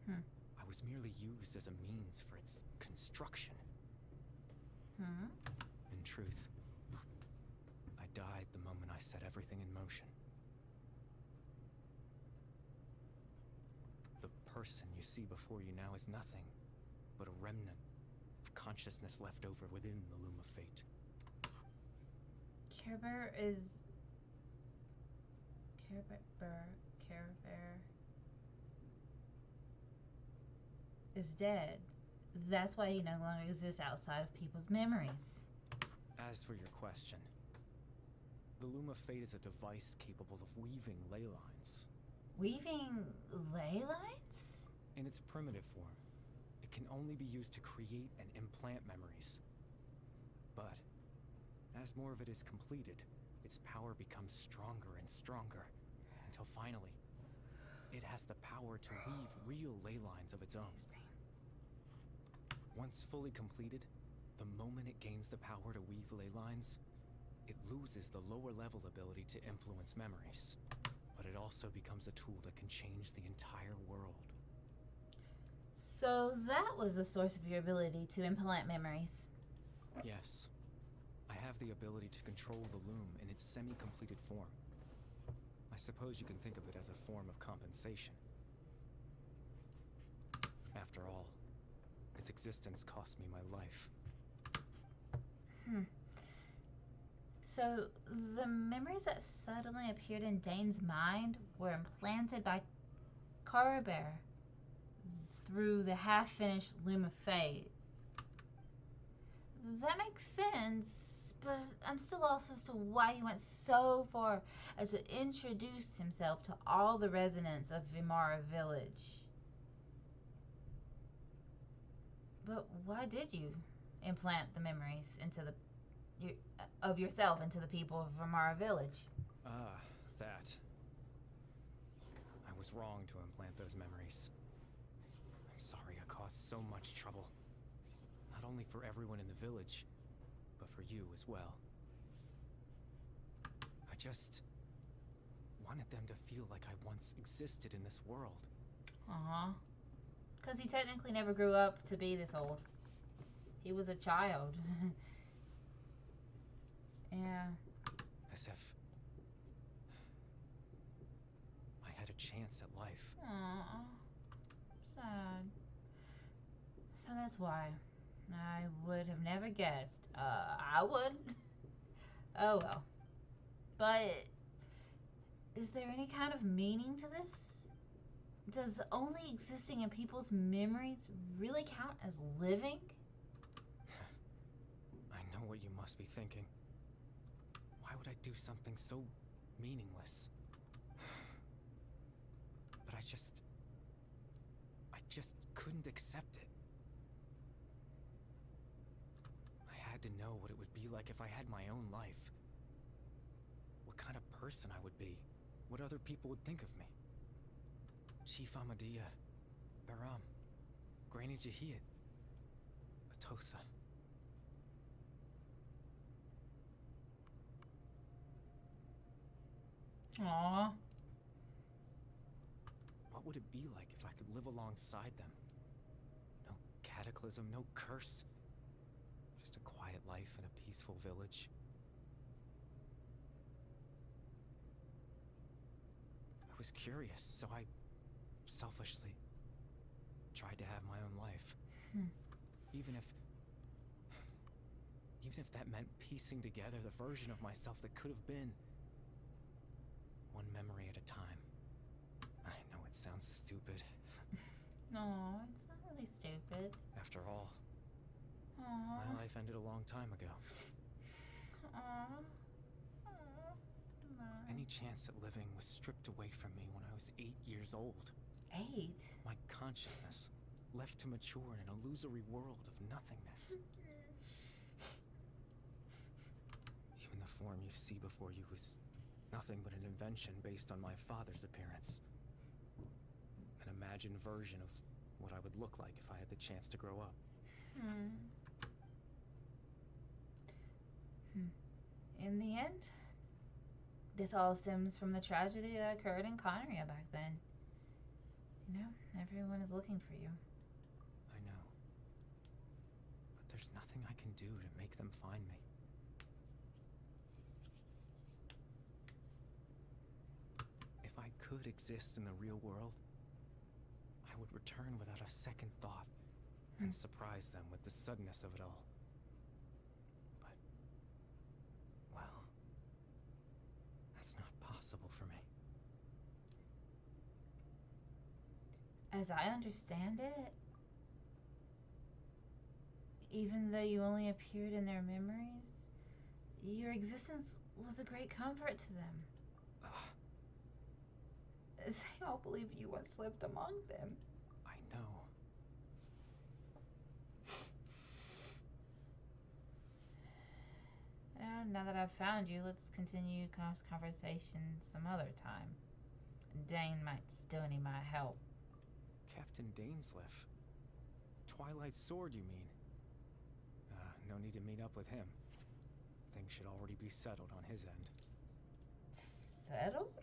I was merely used as a means for its construction. In truth, I died the moment I set everything in motion. The person you see before you now is nothing but a remnant of consciousness left over within the Loom of Fate. Care Bear is dead. That's why he no longer exists outside of people's memories. As for your question, the Loom of Fate is a device capable of weaving ley lines. Weaving ley lines? In its primitive form, it can only be used to create and implant memories. But, as more of it is completed, its power becomes stronger and stronger, until finally, it has the power to weave real ley lines of its own. Once fully completed, the moment it gains the power to weave ley lines, it loses the lower level ability to influence memories. But it also becomes a tool that can change the entire world. So that was the source of your ability to implant memories. Yes. I have the ability to control the Loom in its semi-completed form. I suppose you can think of it as a form of compensation. After all, its existence cost me my life. So the memories that suddenly appeared in Dane's mind were implanted by Carabear through the half-finished Loom of Fate. That makes sense, but I'm still lost as to why he went so far as to introduce himself to all the residents of Vimara Village. But why did you implant the memories of yourself into the people of Vimara Village? That. I was wrong to implant those memories. I'm sorry I caused so much trouble. Not only for everyone in the village, but for you as well. I just wanted them to feel like I once existed in this world. Because he technically never grew up to be this old. He was a child. Yeah. As if I had a chance at life. Aww. Sad. So that's why. I would have never guessed. I would. Oh well. But is there any kind of meaning to this? Does only existing in people's memories really count as living? I know what you must be thinking. Why would I do something so meaningless? But I just couldn't accept it. I had to know what it would be like if I had my own life. What kind of person I would be. What other people would think of me. Chief Ahmadiyya, Baram, Granny Jahiyat, Atosa. Aww. What would it be like if I could live alongside them? No cataclysm, no curse. Just a quiet life in a peaceful village. I was curious, so I selfishly tried to have my own life. Even if that meant piecing together the version of myself that could have been. One memory at a time. I know it sounds stupid. No, it's not really stupid. After all, Aww. my life ended a long time ago. Aww. Any chance at living was stripped away from me when I was 8 years old. 8? My consciousness left to mature in an illusory world of nothingness. Even the form you see before you was nothing but an invention based on my father's appearance. An imagined version of what I would look like if I had the chance to grow up. In the end, this all stems from the tragedy that occurred in Conneria back then. You know, everyone is looking for you. I know. But there's nothing I can do to make them find me. If I could exist in the real world, I would return without a second thought and surprise them with the suddenness of it all. But, well, that's not possible for me. As I understand it, even though you only appeared in their memories, your existence was a great comfort to them. They all believe you once lived among them. I know. Now that I've found you, let's continue conversation some other time. Dane might still need my help. Captain Dainsleif. Twilight's sword, you mean? No need to meet up with him. Things should already be settled on his end. Settled?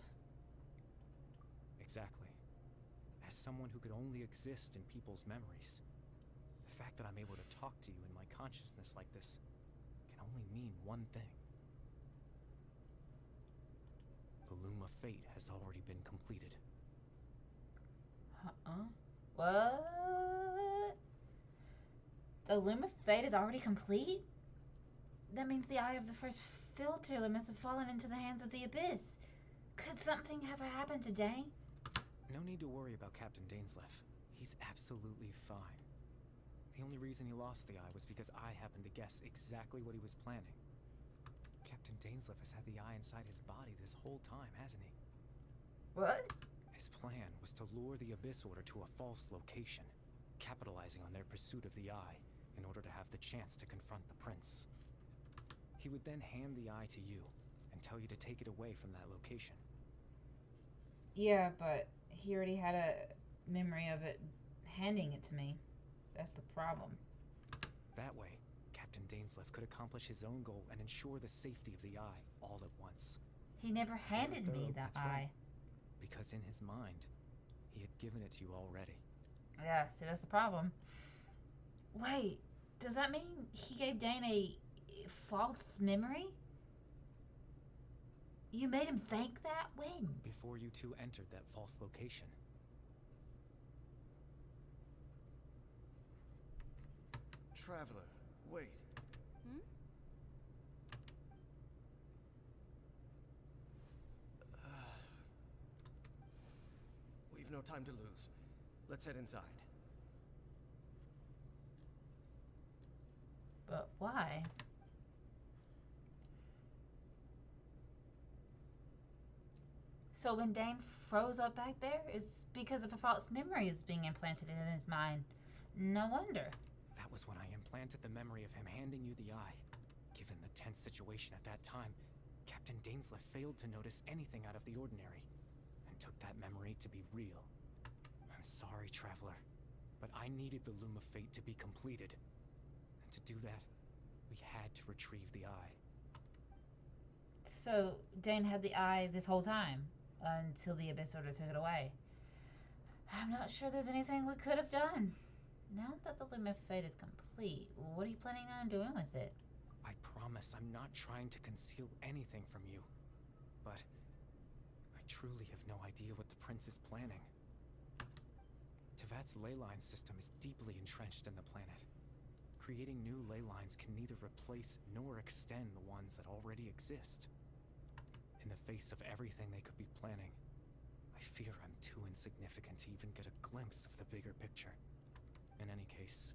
Exactly. As someone who could only exist in people's memories, the fact that I'm able to talk to you in my consciousness like this can only mean one thing. The Loom of Fate has already been completed. What? The Loom of Fate is already complete? That means the eye of the first filter must have fallen into the hands of the Abyss. Could something have happened to Dane? No need to worry about Captain Dainsleif. He's absolutely fine. The only reason he lost the eye was because I happened to guess exactly what he was planning. Captain Dainsleif has had the eye inside his body this whole time, hasn't he? What? His plan was to lure the Abyss Order to a false location, capitalizing on their pursuit of the eye in order to have the chance to confront the prince. He would then hand the eye to you and tell you to take it away from that location. Yeah, but he already had a memory of it handing it to me. That's the problem. That way, Captain Dainsleif could accomplish his own goal and ensure the safety of the eye all at once. He never handed me the That's eye. right. Because in his mind, he had given it to you already. Yeah, see, that's the problem. Wait, does that mean he gave Dane a false memory? You made him think that? When? Before you two entered that false location. Traveler, wait. We've no time to lose. Let's head inside. But why? So when Dane froze up back there, it's because of a false memory is being implanted in his mind. No wonder. That was when I implanted the memory of him handing you the eye. Given the tense situation at that time, Captain Dainsleif failed to notice anything out of the ordinary, and took that memory to be real. I'm sorry, Traveler, but I needed the Loom of Fate to be completed. And to do that, we had to retrieve the eye. So Dane had the eye this whole time, until the Abyss Order took it away. I'm not sure there's anything we could have done. Now that the Loom of Fate is complete, what are you planning on doing with it? I promise I'm not trying to conceal anything from you, but I truly have no idea what the prince is planning. Tevat's ley line system is deeply entrenched in the planet. Creating new ley lines can neither replace nor extend the ones that already exist. In the face of everything they could be planning, I fear I'm too insignificant to even get a glimpse of the bigger picture. In any case,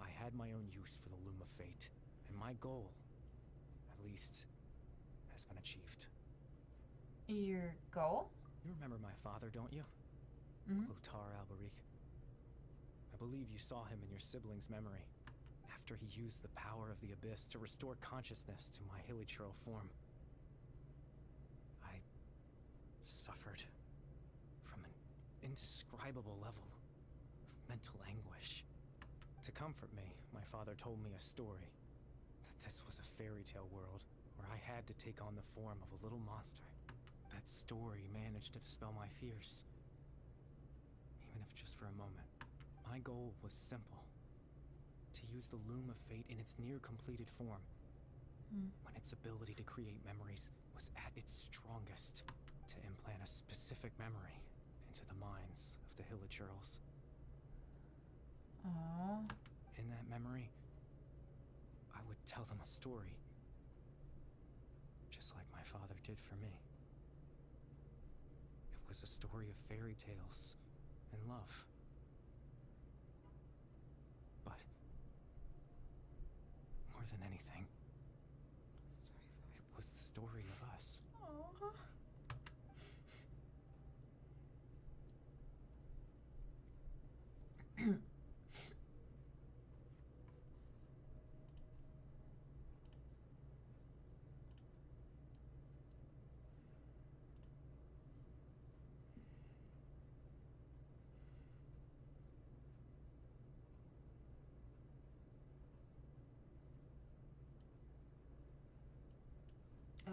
I had my own use for the Loom of Fate, and my goal, at least, has been achieved. Your goal? You remember my father, don't you? Mm-hmm. Clotar Alberic. I believe you saw him in your sibling's memory, after he used the power of the Abyss to restore consciousness to my hilichurl form. I suffered from an indescribable level of mental anguish. To comfort me, my father told me a story, that this was a fairy tale world where I had to take on the form of a little monster. That story managed to dispel my fears, even if just for a moment. My goal was simple: to use the Loom of Fate in its near-completed form, when its ability to create memories was at its strongest, to implant a specific memory into the minds of the hilichurls. Aww. In that memory, I would tell them a story, just like my father did for me. It was a story of fairy tales and love. But more than anything, it was the story of us. Aww.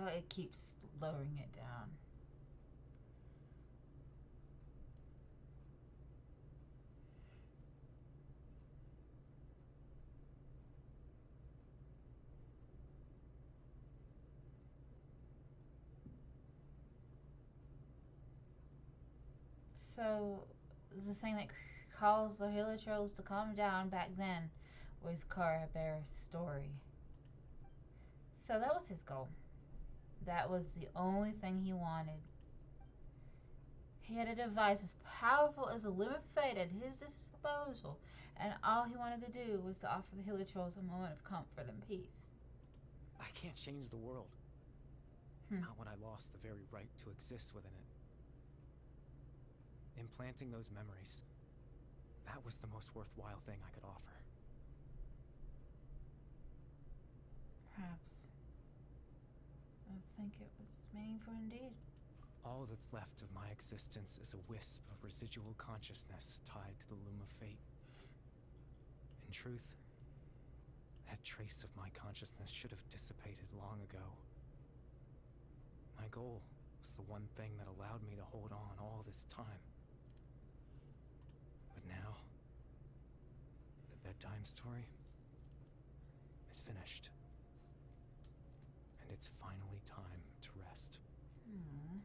Oh, it keeps lowering it down. So, the thing that caused the hilichurls to calm down back then was Kara Bear's story. So that was his goal. That was the only thing he wanted. He had a device as powerful as the Loom of Fate at his disposal, and all he wanted to do was to offer the hilichurls a moment of comfort and peace. I can't change the world. Not when I lost the very right to exist within it. Implanting those memories, that was the most worthwhile thing I could offer. Perhaps. I think it was meaningful indeed. All that's left of my existence is a wisp of residual consciousness tied to the Loom of Fate. In truth, that trace of my consciousness should have dissipated long ago. My goal was the one thing that allowed me to hold on all this time. But now, the bedtime story is finished. And it's finally time to rest. Aww.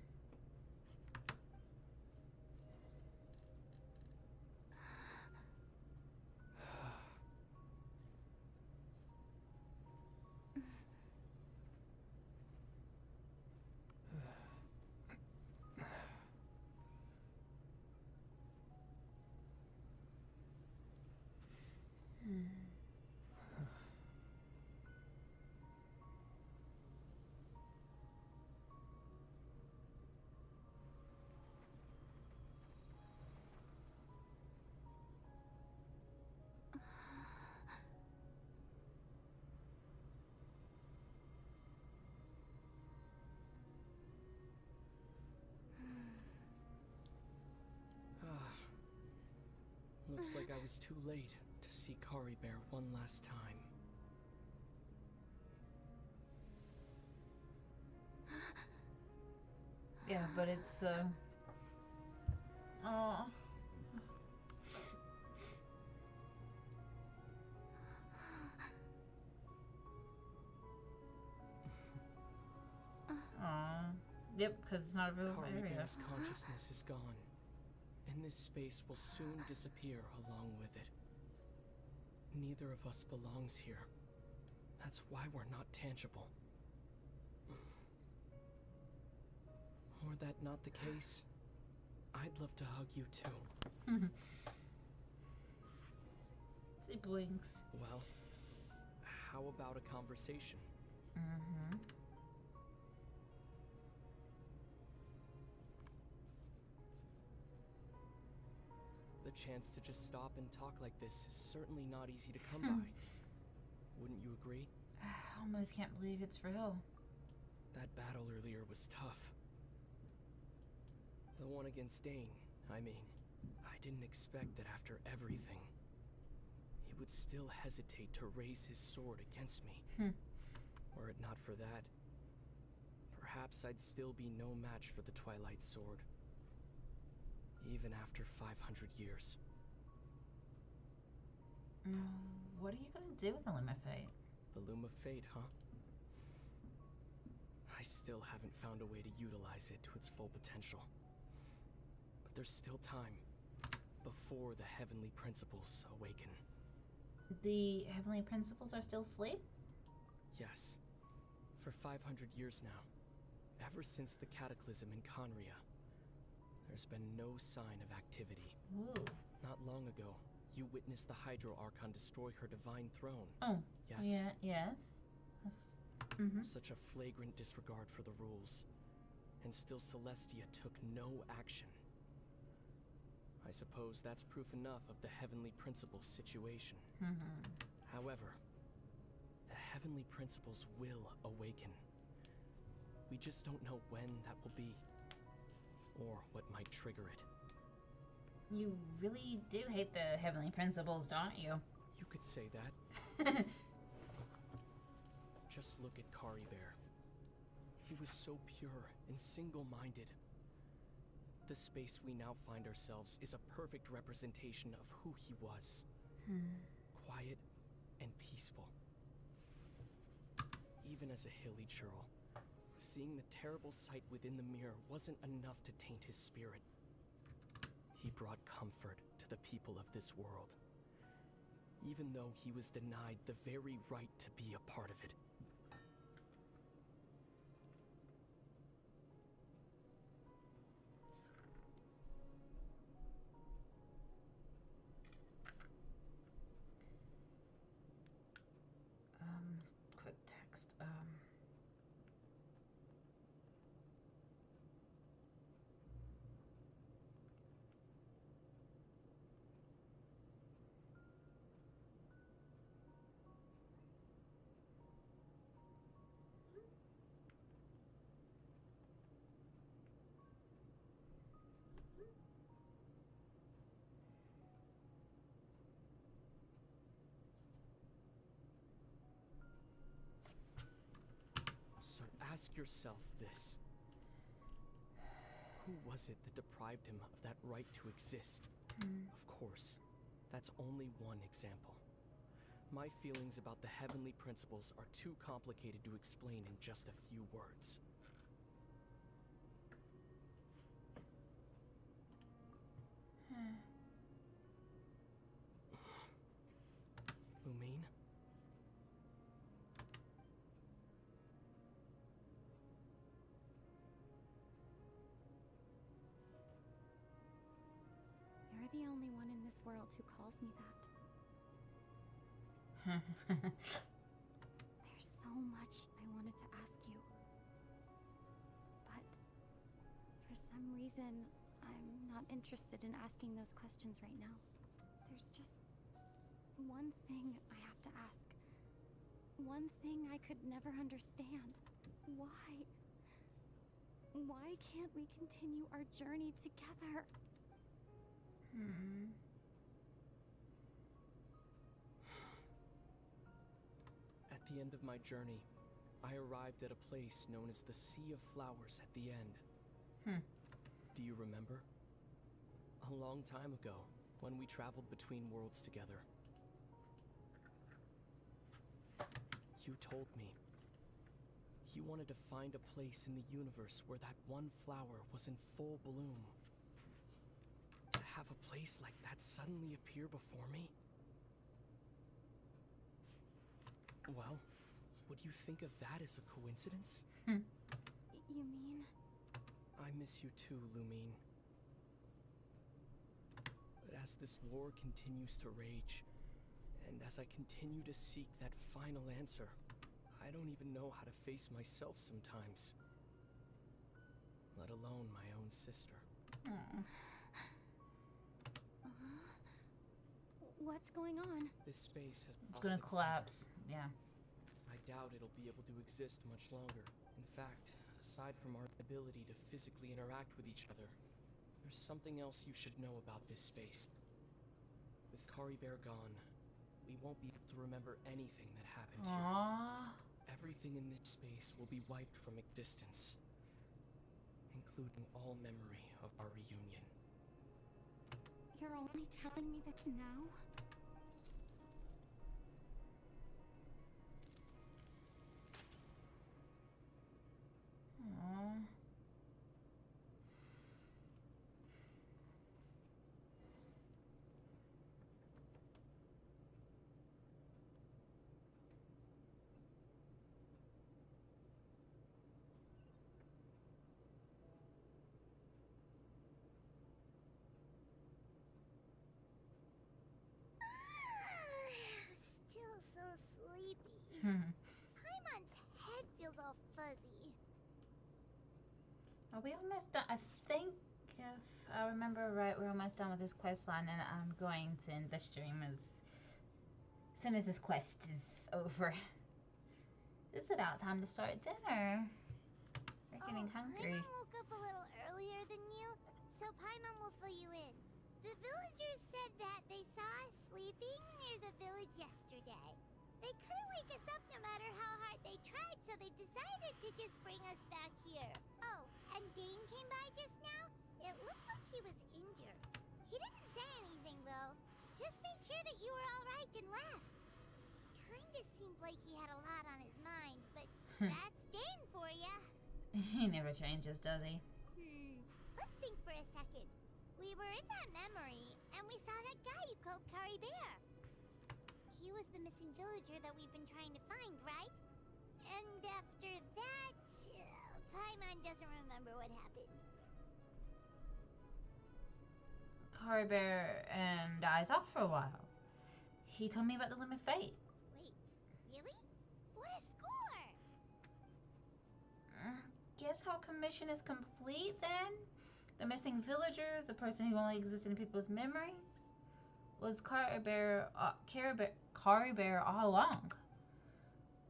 Looks like I was too late to see Kari Bear one last time. Yeah, but it's, Aw. Aw. Yep, because it's not a real Kari area. Bear's consciousness is gone, and this space will soon disappear along with it. Neither of us belongs here. That's why we're not tangible. Were that not the case, I'd love to hug you too. Siblings. Well, how about a conversation? chance to just stop and talk like this is certainly not easy to come by. Wouldn't you agree? I almost can't believe it's real. That battle earlier was tough. The one against Dane, I mean. I didn't expect that after everything, he would still hesitate to raise his sword against me. Were it not for that, perhaps I'd still be no match for the Twilight Sword. Even after 500 years. What are you gonna do with the Loom of Fate? The Loom of Fate, huh? I still haven't found a way to utilize it to its full potential. But there's still time before the heavenly principles awaken. The heavenly principles are still asleep? Yes. For 500 years now. Ever since the cataclysm in Conria, there's been no sign of activity. Ooh. Not long ago, you witnessed the Hydro Archon destroy her divine throne. Oh. Yes. Yeah, yes. Such a flagrant disregard for the rules. And still Celestia took no action. I suppose that's proof enough of the Heavenly Principles situation. However, the Heavenly Principles will awaken. We just don't know when that will be. Or what might trigger it. You really do hate the Heavenly Principles, don't you? You could say that. Just look at Kari Bear. He was so pure and single-minded. The space we now find ourselves is a perfect representation of who he was. Quiet and peaceful. Even as a hilly churl, seeing the terrible sight within the mirror wasn't enough to taint his spirit. He brought comfort to the people of this world, even though he was denied the very right to be a part of it. Quick text. So ask yourself this. Who was it that deprived him of that right to exist? Of course, that's only one example. My feelings about the heavenly principles are too complicated to explain in just a few words. Lumine? You're the only one in this world who calls me that. There's so much I wanted to ask you. But for some reason, I'm not interested in asking those questions right now. There's just one thing I have to ask. One thing I could never understand. Why? Why can't we continue our journey together? At the end of my journey, I arrived at a place known as the Sea of Flowers at the end. Do you remember? A long time ago, when we traveled between worlds together. You told me you wanted to find a place in the universe where that one flower was in full bloom. To have a place like that suddenly appear before me? Well, would you think of that as a coincidence? You mean? I miss you too, Lumine. But as this war continues to rage, and as I continue to seek that final answer, I don't even know how to face myself sometimes. Let alone my own sister. What's going on? This space has It's lost gonna its collapse. Yeah. I doubt it'll be able to exist much longer. In fact, aside from our ability to physically interact with each other, there's something else you should know about this space. With Kari Bear gone, we won't be able to remember anything that happened here. Aww. Everything in this space will be wiped from existence, including all memory of our reunion. You're only telling me this now? Aww. Still so sleepy. Paimon's head feels all fuzzy. Are we almost done? I think if I remember right, we're almost done with this quest line, and I'm going to end the stream as soon as this quest is over. It's about time to start dinner. We're getting hungry. Paimon woke up a little earlier than you, so Paimon will fill you in. The villagers said that they saw us sleeping near the village yesterday. They couldn't wake us up no matter how hard they tried, so they decided to just bring us back here. Oh, and Dane came by just now. It looked like he was injured. He didn't say anything, though. Just made sure that you were all right and left. Kinda seemed like he had a lot on his mind, but that's Dane for ya. He never changes, does he? Let's think for a second. We were in that memory, and we saw that guy you called Kari Bear. He was the missing villager that we've been trying to find, right? And after that, Paimon doesn't remember what happened. Kari Bear and I talked for a while. He told me about the Limit Fate. Wait, really? What a score! Guess how commission is complete then? The missing villager, the person who only existed in people's memories, was Kari Bear all along.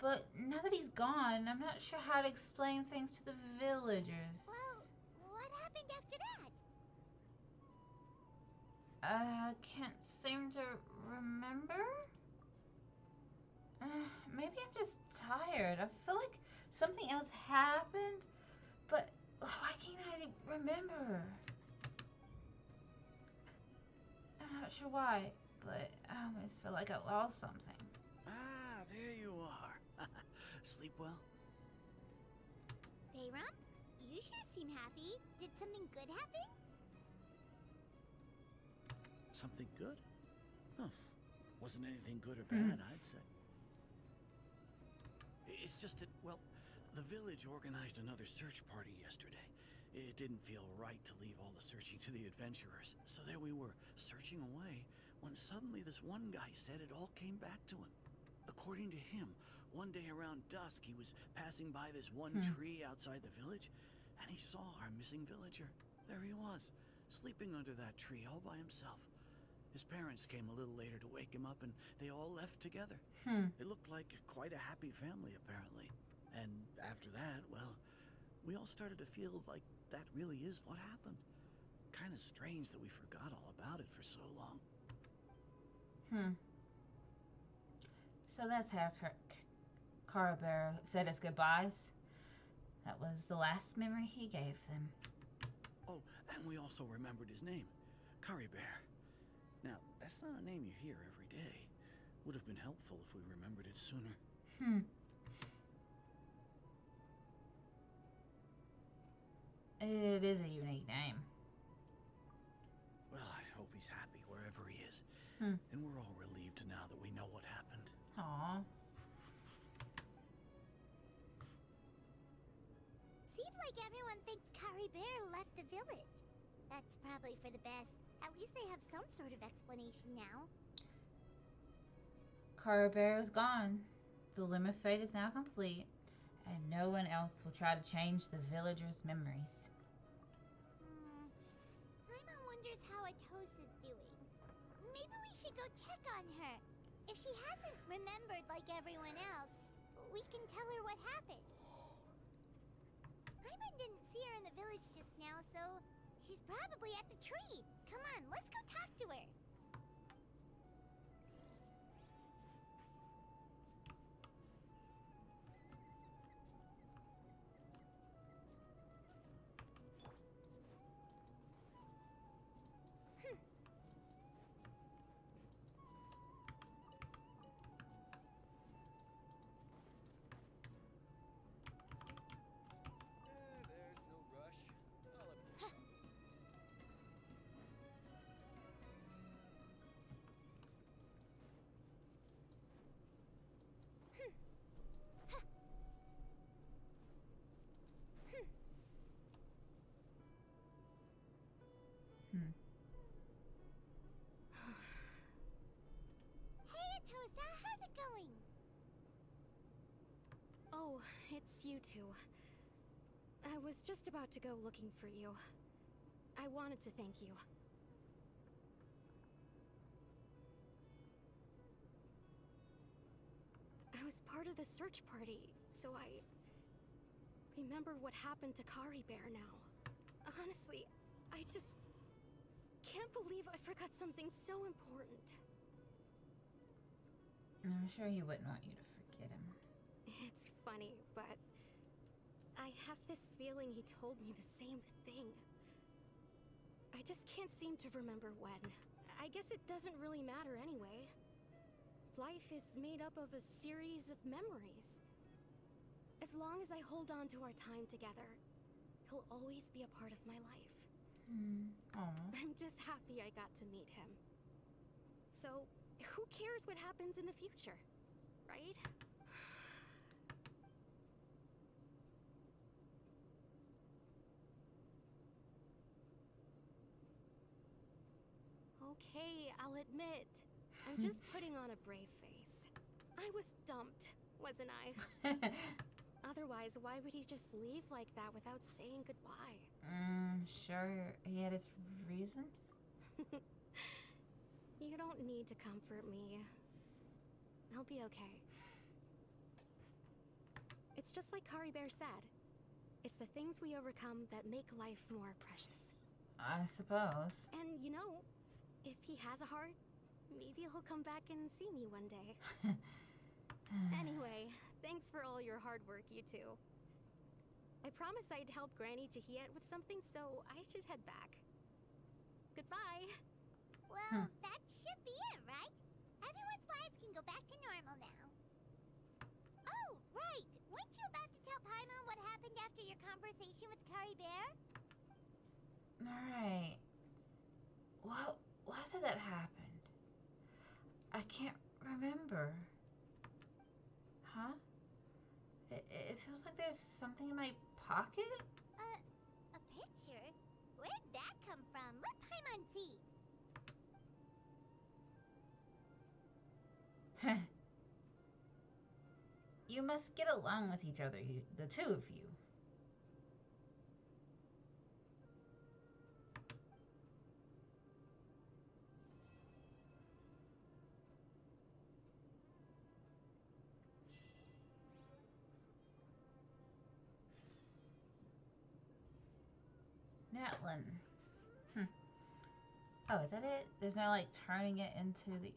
But now that he's gone, I'm not sure how to explain things to the villagers. Well, what happened after that? I can't seem to remember. Maybe I'm just tired. I feel like something else happened, but why can't I remember? I'm not sure why, but I almost feel like I lost something. Ah, there you are. Sleep well? Bayram, you sure seem happy. Did something good happen? Something good? Huh. Wasn't anything good or bad, I'd say. It's just that, well, the village organized another search party yesterday. It didn't feel right to leave all the searching to the adventurers. So there we were, searching away, when suddenly this one guy said it all came back to him. According to him, one day around dusk, he was passing by this one tree outside the village, and he saw our missing villager. There he was, sleeping under that tree all by himself. His parents came a little later to wake him up, and they all left together. It looked like quite a happy family, apparently. And after that, well, we all started to feel like that really is what happened. Kind of strange that we forgot all about it for so long. So that's how Kari Bear said his goodbyes. That was the last memory he gave them. Oh, and we also remembered his name, Kari Bear. Now, that's not a name you hear every day. Would have been helpful if we remembered it sooner. It is a unique name. Well, I hope he's happy wherever he is. And we're all relieved now that we know what happened. Aww. Seems like everyone thinks Kari Bear left the village. That's probably for the best. At least they have some sort of explanation now. Kari Bear is gone. The Limit Fate is now complete, and no one else will try to change the villagers' memories. Paimon wonders how Atos is doing. Maybe we should go check on her. If she hasn't remembered like everyone else, we can tell her what happened. Paimon didn't see her in the village just now, so she's probably at the tree. Come on, let's go talk to her. There's no rush. I'll have a talk. Hmm. Hey, Atosa, how's it going? Oh, it's you two. I was just about to go looking for you. I wanted to thank you. I was part of the search party, so I remember what happened to Kari Bear now. Honestly, I just can't believe I forgot something so important. I'm sure he wouldn't want you to forget him. It's funny, but I have this feeling he told me the same thing. I just can't seem to remember when. I guess it doesn't really matter anyway. Life is made up of a series of memories. As long as I hold on to our time together, he'll always be a part of my life. Aww. I'm just happy I got to meet him. So, who cares what happens in the future, right? Okay, I'll admit. I'm just putting on a brave face. I was dumped, wasn't I? Otherwise, why would he just leave like that without saying goodbye? Sure. He had his reasons? You don't need to comfort me. I'll be okay. It's just like Kari Bear said. It's the things we overcome that make life more precious. I suppose. And you know, if he has a heart, maybe he'll come back and see me one day. Anyway, thanks for all your hard work, you two. I promised I'd help Granny Jahiet with something, so I should head back. Goodbye. Well, that should be it, right? Everyone's lives can go back to normal now. Oh, right. Weren't you about to tell Paimon what happened after your conversation with Kari Bear? Alright. What was it that happened? I can't remember. Huh? It feels like there's something in my pocket? A picture? Where'd that come from? Let Paimon see. You must get along with each other, the two of you. Natlin. Oh, is that it? There's no, like, turning it into the...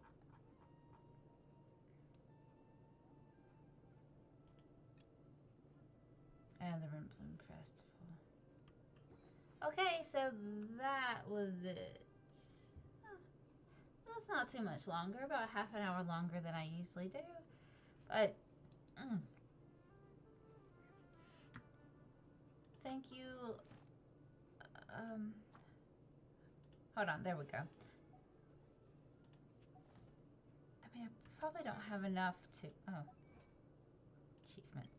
And the Rimplum Festival. Okay, so that was it. That's not too much longer. About half an hour longer than I usually do. But... Thank you... Hold on, there we go. I mean, I probably don't have enough to... Oh. Achievements.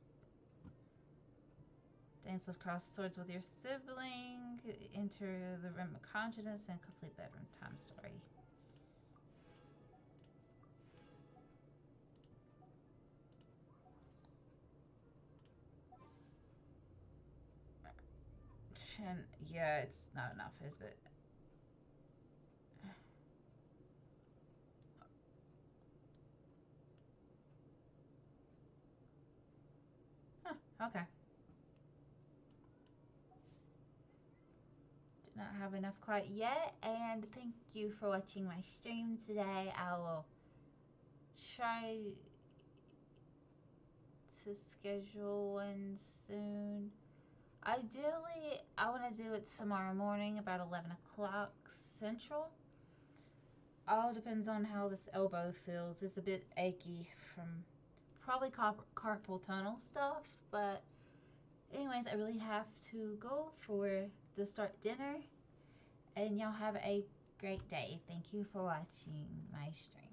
Dance with crossed swords with your sibling. Enter the Rim of Consciousness and complete bedroom time story. Yeah, it's not enough, is it? Okay. Do not have enough quite yet, and thank you for watching my stream today. I will try to schedule one soon. Ideally, I want to do it tomorrow morning about 11 o'clock Central. All depends on how this elbow feels. It's a bit achy from probably carpal tunnel stuff, but anyways, I really have to go to start dinner, and y'all have a great day. Thank you for watching my stream.